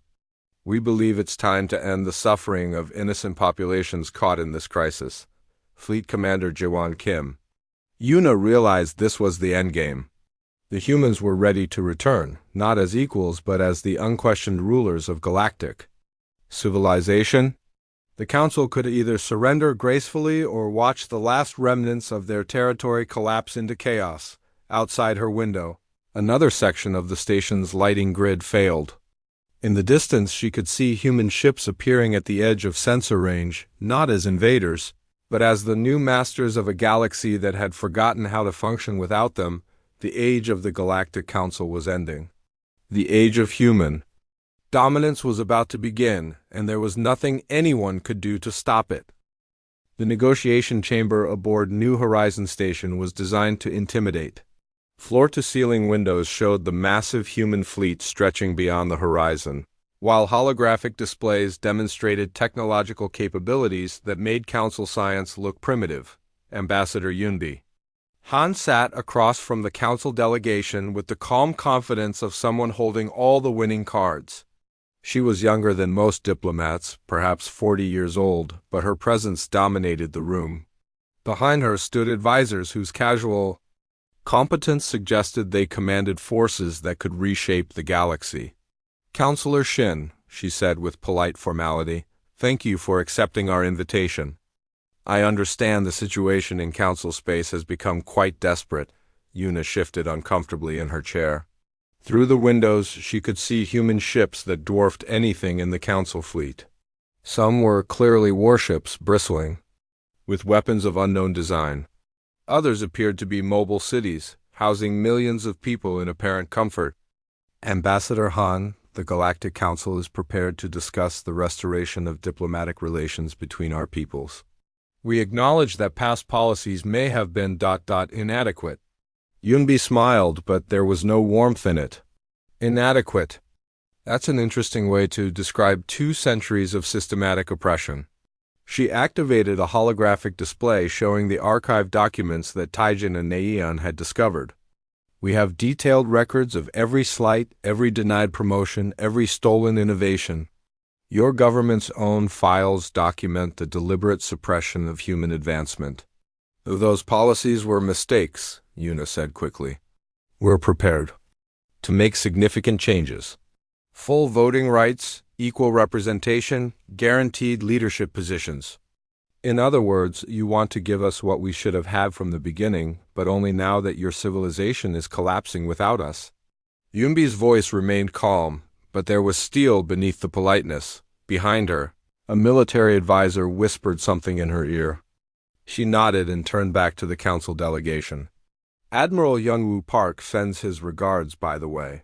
We believe it's time to end the suffering of innocent populations caught in this crisis. Fleet Commander Jiwon Kim. Una realized this was the endgame. The humans were ready to return, not as equals but as the unquestioned rulers of Galactic civilization. The council could either surrender gracefully or watch the last remnants of their territory collapse into chaos. Outside her window, another section of the station's lighting grid failed. In the distance she could see human ships appearing at the edge of sensor range, not as invaders, but as the new masters of a galaxy that had forgotten how to function without them. The age of the Galactic Council was ending. The age of human dominance was about to begin, and there was nothing anyone could do to stop it. The negotiation chamber aboard New Horizon Station was designed to intimidate. Floor-to-ceiling windows showed the massive human fleet stretching beyond the horizon, while holographic displays demonstrated technological capabilities that made Council science look primitive. Ambassador Yunbi. Han sat across from the Council delegation with the calm confidence of someone holding all the winning cards. She was younger than most diplomats, perhaps 40 years old, but her presence dominated the room. Behind her stood advisors whose casual competence suggested they commanded forces that could reshape the galaxy. Counselor Shin, she said with polite formality, thank you for accepting our invitation. I understand the situation in council space has become quite desperate. Una shifted uncomfortably in her chair. Through the windows she could see human ships that dwarfed anything in the council fleet. Some were clearly warships bristling with weapons of unknown design. Others appeared to be mobile cities, housing millions of people in apparent comfort. Ambassador Han, the Galactic Council is prepared to discuss the restoration of diplomatic relations between our peoples. We acknowledge that past policies may have been inadequate. Yunbi smiled, but there was no warmth in it. Inadequate. That's an interesting way to describe 2 centuries of systematic oppression. She activated a holographic display showing the archived documents that Taijin and Neian had discovered. We have detailed records of every slight, every denied promotion, every stolen innovation. Your government's own files document the deliberate suppression of human advancement. Those policies were mistakes, Una said quickly. We're prepared to make significant changes. Full voting rights, equal representation, guaranteed leadership positions. In other words, you want to give us what we should have had from the beginning, but only now that your civilization is collapsing without us. Yunbi's voice remained calm, but there was steel beneath the politeness. Behind her, a military advisor whispered something in her ear. She nodded and turned back to the council delegation. Admiral Youngwoo Park sends his regards, by the way.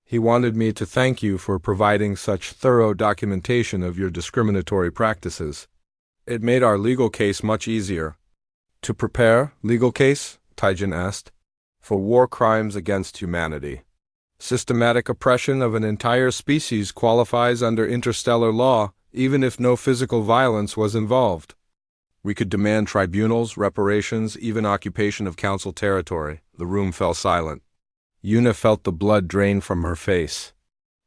He wanted me to thank you for providing such thorough documentation of your discriminatory practices. It made our legal case much easier. To prepare legal case? Taijin asked. For war crimes against humanity. Systematic oppression of an entire species qualifies under interstellar law, even if no physical violence was involved. We could demand tribunals, reparations, even occupation of council territory. The room fell silent. Una felt the blood drain from her face.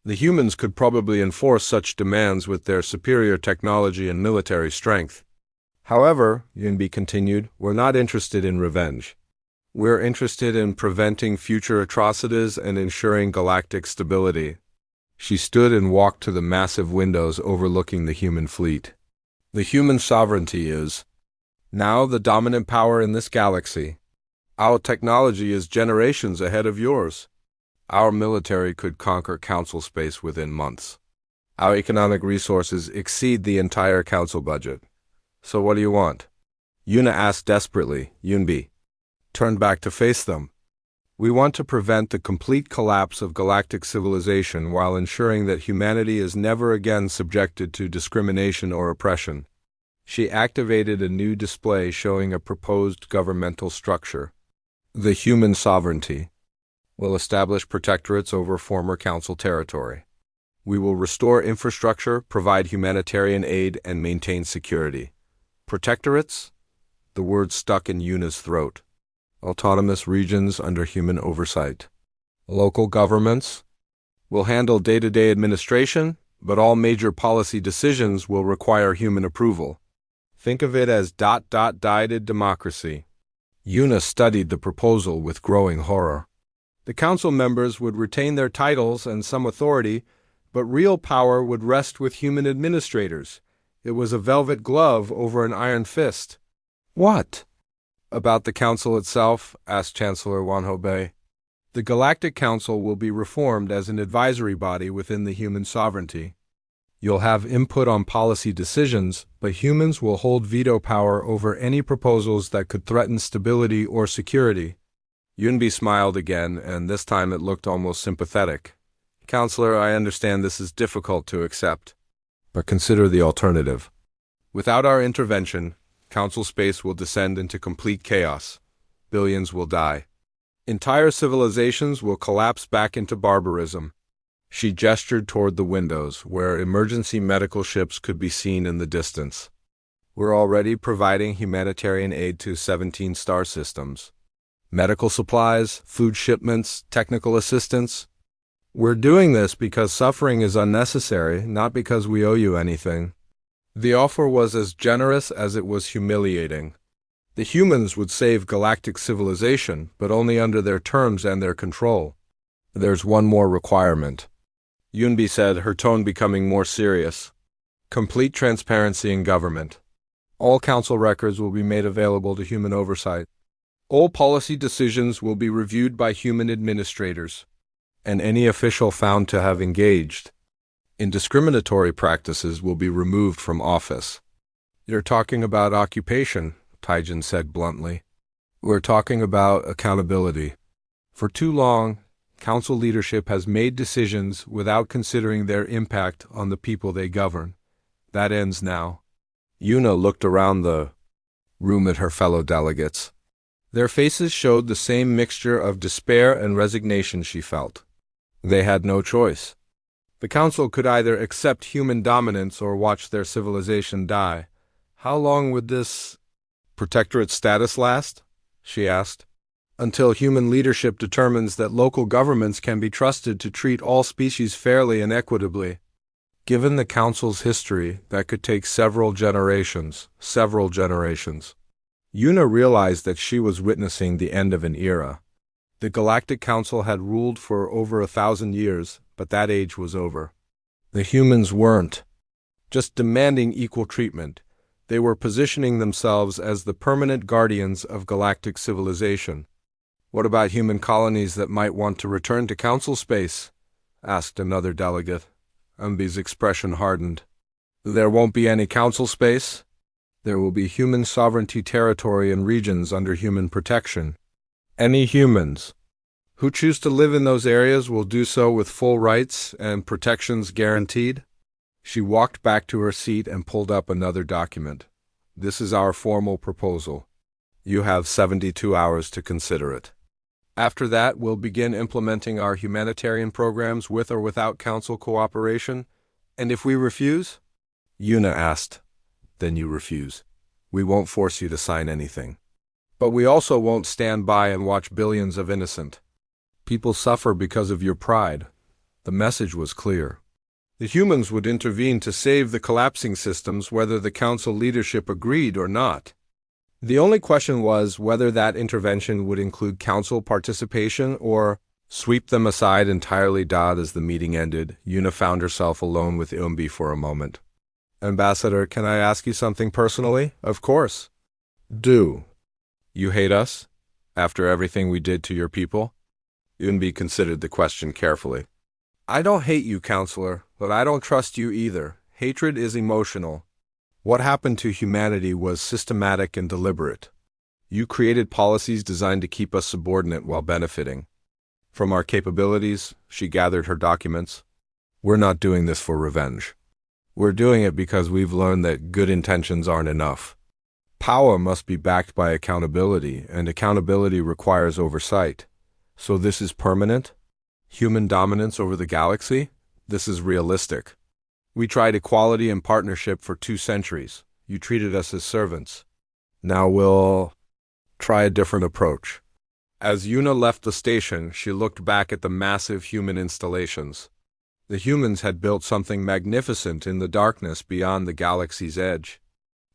The humans could probably enforce such demands with their superior technology and military strength. However, Yunbi continued, we're not interested in revenge. We're interested in preventing future atrocities and ensuring galactic stability. She stood and walked to the massive windows overlooking the human fleet. The human sovereignty is now the dominant power in this galaxy. Our technology is generations ahead of yours. Our military could conquer council space within months. Our economic resources exceed the entire council budget. So what do you want? Yuna asked desperately. Yunbi turned back to face them. We want to prevent the complete collapse of galactic civilization while ensuring that humanity is never again subjected to discrimination or oppression. She activated a new display showing a proposed governmental structure. The human sovereignty will establish protectorates over former council territory. We will restore infrastructure, provide humanitarian aid, and maintain security. Protectorates? The word stuck in Yuna's throat. Autonomous regions under human oversight. Local governments will handle day-to-day administration, but all major policy decisions will require human approval. Think of it as guided democracy. Yuna studied the proposal with growing horror. The council members would retain their titles and some authority, but real power would rest with human administrators. It was a velvet glove over an iron fist. What about the council itself? Asked Chancellor Wanhobei. The Galactic Council will be reformed as an advisory body within the human sovereignty. You'll have input on policy decisions, but humans will hold veto power over any proposals that could threaten stability or security. Yunbi smiled again, and this time it looked almost sympathetic. Counselor, I understand this is difficult to accept, but consider the alternative. Without our intervention, Council space will descend into complete chaos. Billions will die. Entire civilizations will collapse back into barbarism. She gestured toward the windows, where emergency medical ships could be seen in the distance. We're already providing humanitarian aid to 17 star systems. Medical supplies, food shipments, technical assistance. We're doing this because suffering is unnecessary, not because we owe you anything. The offer was as generous as it was humiliating. The humans would save galactic civilization, but only under their terms and their control. There's one more requirement, Yunbi said, her tone becoming more serious. Complete transparency in government. All council records will be made available to human oversight. All policy decisions will be reviewed by human administrators, and any official found to have engaged in discriminatory practices will be removed from office. You're talking about occupation, Taijin said bluntly. We're talking about accountability. For too long, council leadership has made decisions without considering their impact on the people they govern. That ends now. Yuna looked around the room at her fellow delegates. Their faces showed the same mixture of despair and resignation she felt. They had no choice. The council could either accept human dominance or watch their civilization die. How long would this protectorate status last? She asked. Until human leadership determines that local governments can be trusted to treat all species fairly and equitably. Given the council's history, that could take several generations. Yuna realized that she was witnessing the end of an era. The Galactic Council had ruled for over 1,000 years, but that age was over. The humans weren't just demanding equal treatment. They were positioning themselves as the permanent guardians of galactic civilization. What about human colonies that might want to return to council space? Asked another delegate. Umbi's expression hardened. There won't be any council space. There will be human sovereignty territory and regions under human protection. Any humans who choose to live in those areas will do so with full rights and protections guaranteed. She walked back to her seat and pulled up another document. This is our formal proposal. You have 72 hours to consider it. After that, we'll begin implementing our humanitarian programs with or without council cooperation. And if we refuse? Yuna asked. Then you refuse. We won't force you to sign anything. But we also won't stand by and watch billions of innocent people suffer because of your pride. The message was clear. The humans would intervene to save the collapsing systems whether the council leadership agreed or not. The only question was whether that intervention would include council participation or sweep them aside entirely. As the meeting ended, Yuna found herself alone with Umbi for a moment. Ambassador, can I ask you something personally? Of course. Do. You hate us? After everything we did to your people? Umbi considered the question carefully. I don't hate you, counselor, but I don't trust you either. Hatred is emotional. What happened to humanity was systematic and deliberate. You created policies designed to keep us subordinate while benefiting from our capabilities. She gathered her documents. We're not doing this for revenge. We're doing it because we've learned that good intentions aren't enough. Power must be backed by accountability, and accountability requires oversight. So this is permanent? Human dominance over the galaxy? This is realistic. We tried equality and partnership for 2 centuries. You treated us as servants. Now we'll try a different approach. As Yuna left the station, she looked back at the massive human installations. The humans had built something magnificent in the darkness beyond the galaxy's edge.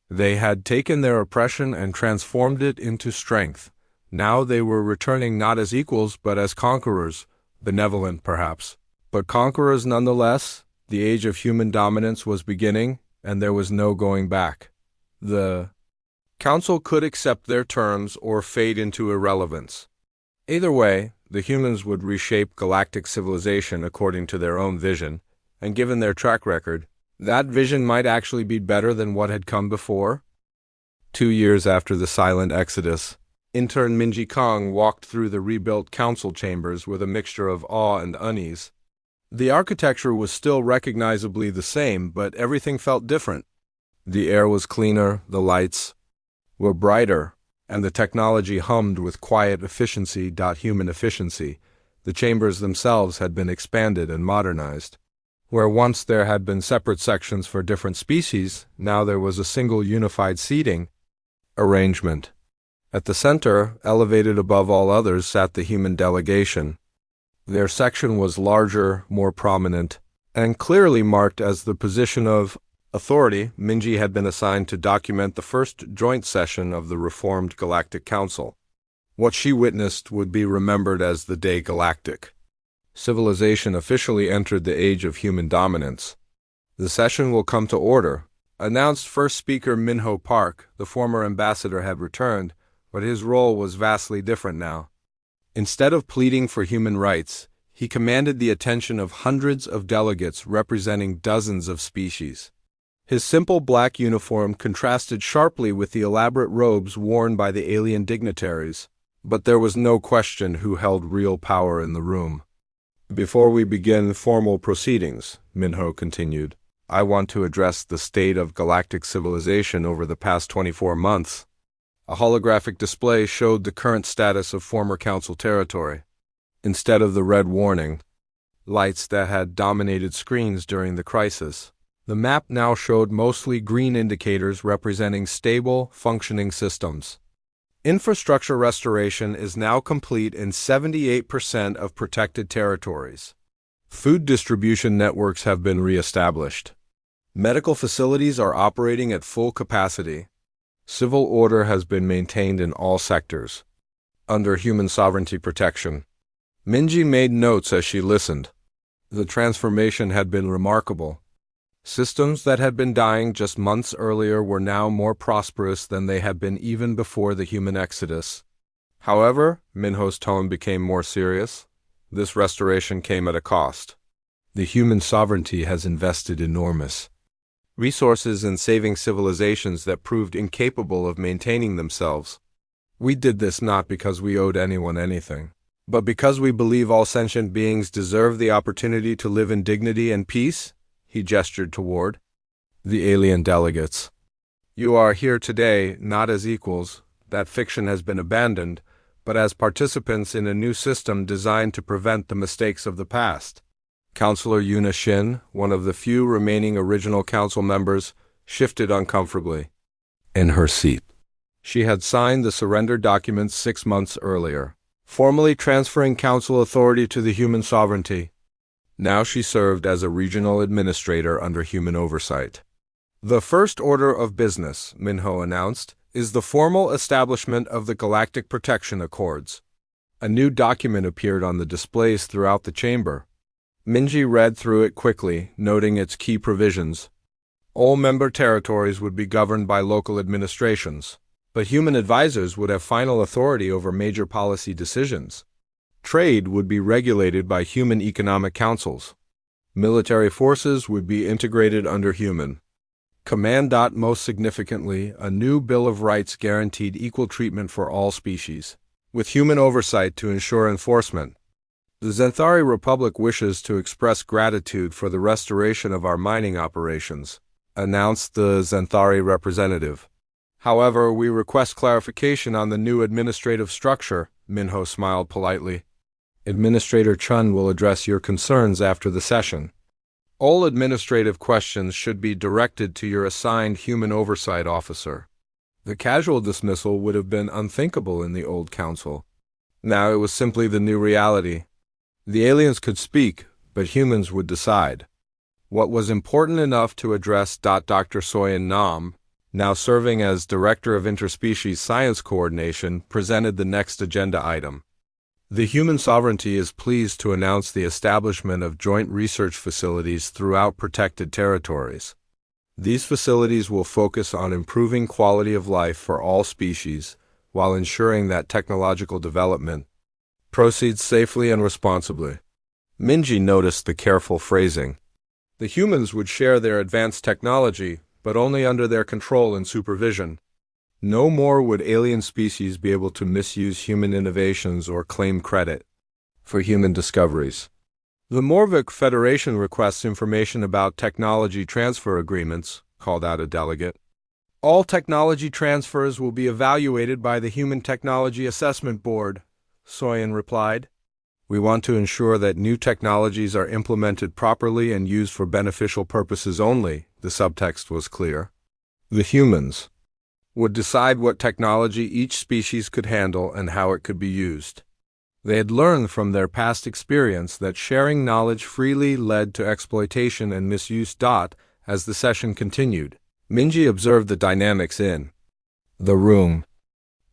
They had taken their oppression and transformed it into strength. Now they were returning not as equals but as conquerors, benevolent perhaps, but conquerors nonetheless. The age of human dominance was beginning, and there was no going back. The Council could accept their terms or fade into irrelevance. Either way, the humans would reshape galactic civilization according to their own vision, and given their track record, that vision might actually be better than what had come before. 2 years after the silent exodus, intern Minji Kong walked through the rebuilt council chambers with a mixture of awe and unease. The architecture was still recognizably the same, but everything felt different. The air was cleaner, the lights were brighter, and the technology hummed with quiet efficiency. Human efficiency. The chambers themselves had been expanded and modernized. Where once there had been separate sections for different species, now there was a single unified seating arrangement. At the center, elevated above all others, sat the human delegation. Their section was larger, more prominent, and clearly marked as the position of authority. Minji had been assigned to document the first joint session of the reformed Galactic Council. What she witnessed would be remembered as the day Galactic civilization officially entered the age of human dominance. The session will come to order, announced first speaker Minho Park. The former ambassador had returned, but his role was vastly different now. Instead of pleading for human rights, he commanded the attention of hundreds of delegates representing dozens of species. His simple black uniform contrasted sharply with the elaborate robes worn by the alien dignitaries, but there was no question who held real power in the room. Before we begin formal proceedings, Minho continued, I want to address the state of galactic civilization over the past 24 months. A holographic display showed the current status of former council territory. Instead of the red warning lights that had dominated screens during the crisis, the map now showed mostly green indicators representing stable, functioning systems. Infrastructure restoration is now complete in 78% of protected territories. Food distribution networks have been re-established. Medical facilities are operating at full capacity. Civil order has been maintained in all sectors, under human sovereignty protection. Minji made notes as she listened. The transformation had been remarkable. Systems that had been dying just months earlier were now more prosperous than they had been even before the human exodus. However, Minho's tone became more serious. This restoration came at a cost. The human sovereignty has invested enormous resources in saving civilizations that proved incapable of maintaining themselves. We did this not because we owed anyone anything, but because we believe all sentient beings deserve the opportunity to live in dignity and peace. He gestured toward the alien delegates. You are here today not as equals, that fiction has been abandoned, but as participants in a new system designed to prevent the mistakes of the past. Counselor Yuna Shin, one of the few remaining original council members, shifted uncomfortably in her seat. She had signed the surrender documents 6 months earlier, formally transferring council authority to the human sovereignty. Now she served as a regional administrator under human oversight. The first order of business, Minho announced, is the formal establishment of the Galactic Protection Accords. A new document appeared on the displays throughout the chamber. Minji read through it quickly, noting its key provisions. All member territories would be governed by local administrations, but human advisors would have final authority over major policy decisions. Trade would be regulated by human economic councils. Military forces would be integrated under human Command. Most significantly, a new Bill of Rights guaranteed equal treatment for all species, with human oversight to ensure enforcement. The Xanthari Republic wishes to express gratitude for the restoration of our mining operations, announced the Xanthari representative. However, we request clarification on the new administrative structure, Minho smiled politely. Administrator Chun will address your concerns after the session. All administrative questions should be directed to your assigned human oversight officer. The casual dismissal would have been unthinkable in the old council. Now it was simply the new reality. The aliens could speak, but humans would decide. What was important enough to address Dr. Soyan Nam, now serving as Director of Interspecies Science Coordination, presented the next agenda item. The human sovereignty is pleased to announce the establishment of joint research facilities throughout protected territories. These facilities will focus on improving quality of life for all species while ensuring that technological development proceeds safely and responsibly. Minji noticed the careful phrasing. The humans would share their advanced technology, but only under their control and supervision. No more would alien species be able to misuse human innovations or claim credit for human discoveries. The Morvik Federation requests information about technology transfer agreements, called out a delegate. All technology transfers will be evaluated by the Human Technology Assessment Board, Soyan replied. We want to ensure that new technologies are implemented properly and used for beneficial purposes only, the subtext was clear. The humans would decide what technology each species could handle and how it could be used. They had learned from their past experience that sharing knowledge freely led to exploitation and misuse. As the session continued, Minji observed the dynamics in the room.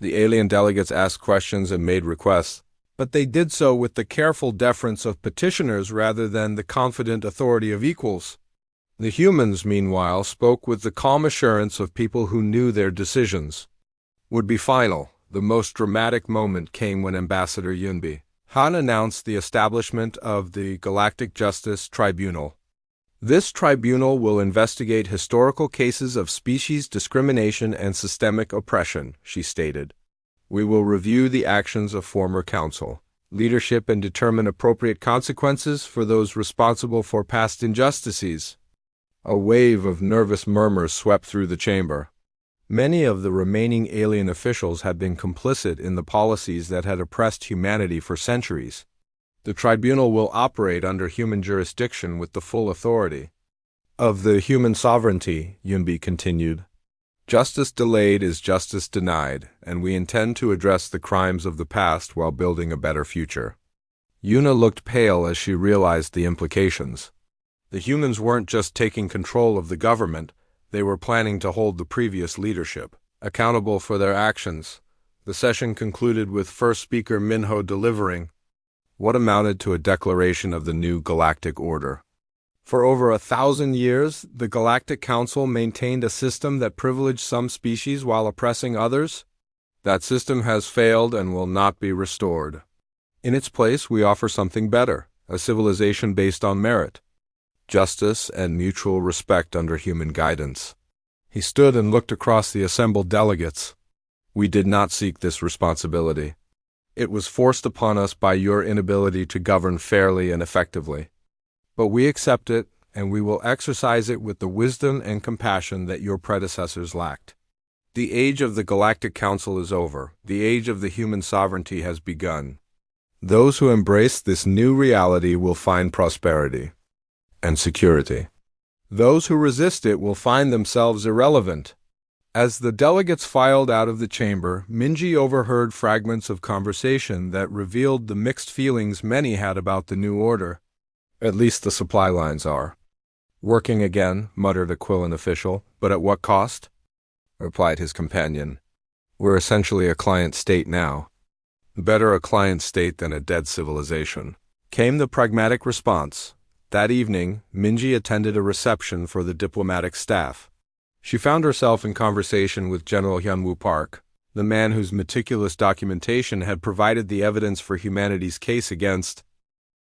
The alien delegates asked questions and made requests, but they did so with the careful deference of petitioners rather than the confident authority of equals. The humans, meanwhile, spoke with the calm assurance of people who knew their decisions would be final. The most dramatic moment came when Ambassador Yunbi Han announced the establishment of the Galactic Justice Tribunal. This tribunal will investigate historical cases of species discrimination and systemic oppression, she stated. We will review the actions of former council leadership and determine appropriate consequences for those responsible for past injustices. A wave of nervous murmurs swept through the chamber. Many of the remaining alien officials had been complicit in the policies that had oppressed humanity for centuries. The tribunal will operate under human jurisdiction with the full authority of the human sovereignty, Yunbi continued. Justice delayed is justice denied, and we intend to address the crimes of the past while building a better future. Yuna looked pale as she realized the implications. The humans weren't just taking control of the government, they were planning to hold the previous leadership accountable for their actions. The session concluded with first speaker Minho delivering what amounted to a declaration of the new galactic order. For over 1,000 years, the Galactic Council maintained a system that privileged some species while oppressing others. That system has failed and will not be restored. In its place, we offer something better, a civilization based on merit, justice, and mutual respect under human guidance. He stood and looked across the assembled delegates. We did not seek this responsibility. It was forced upon us by your inability to govern fairly and effectively. But we accept it, and we will exercise it with the wisdom and compassion that your predecessors lacked. The age of the Galactic Council is over. The age of the human sovereignty has begun. Those who embrace this new reality will find prosperity and security. Those who resist it will find themselves irrelevant. As the delegates filed out of the chamber, Minji overheard fragments of conversation that revealed the mixed feelings many had about the new order. At least the supply lines are working again, muttered a Quillen official, but at what cost? Replied his companion. We're essentially a client state now. Better a client state than a dead civilization, came the pragmatic response. That evening, Minji attended a reception for the diplomatic staff. She found herself in conversation with General Hyunwoo Park, the man whose meticulous documentation had provided the evidence for humanity's case against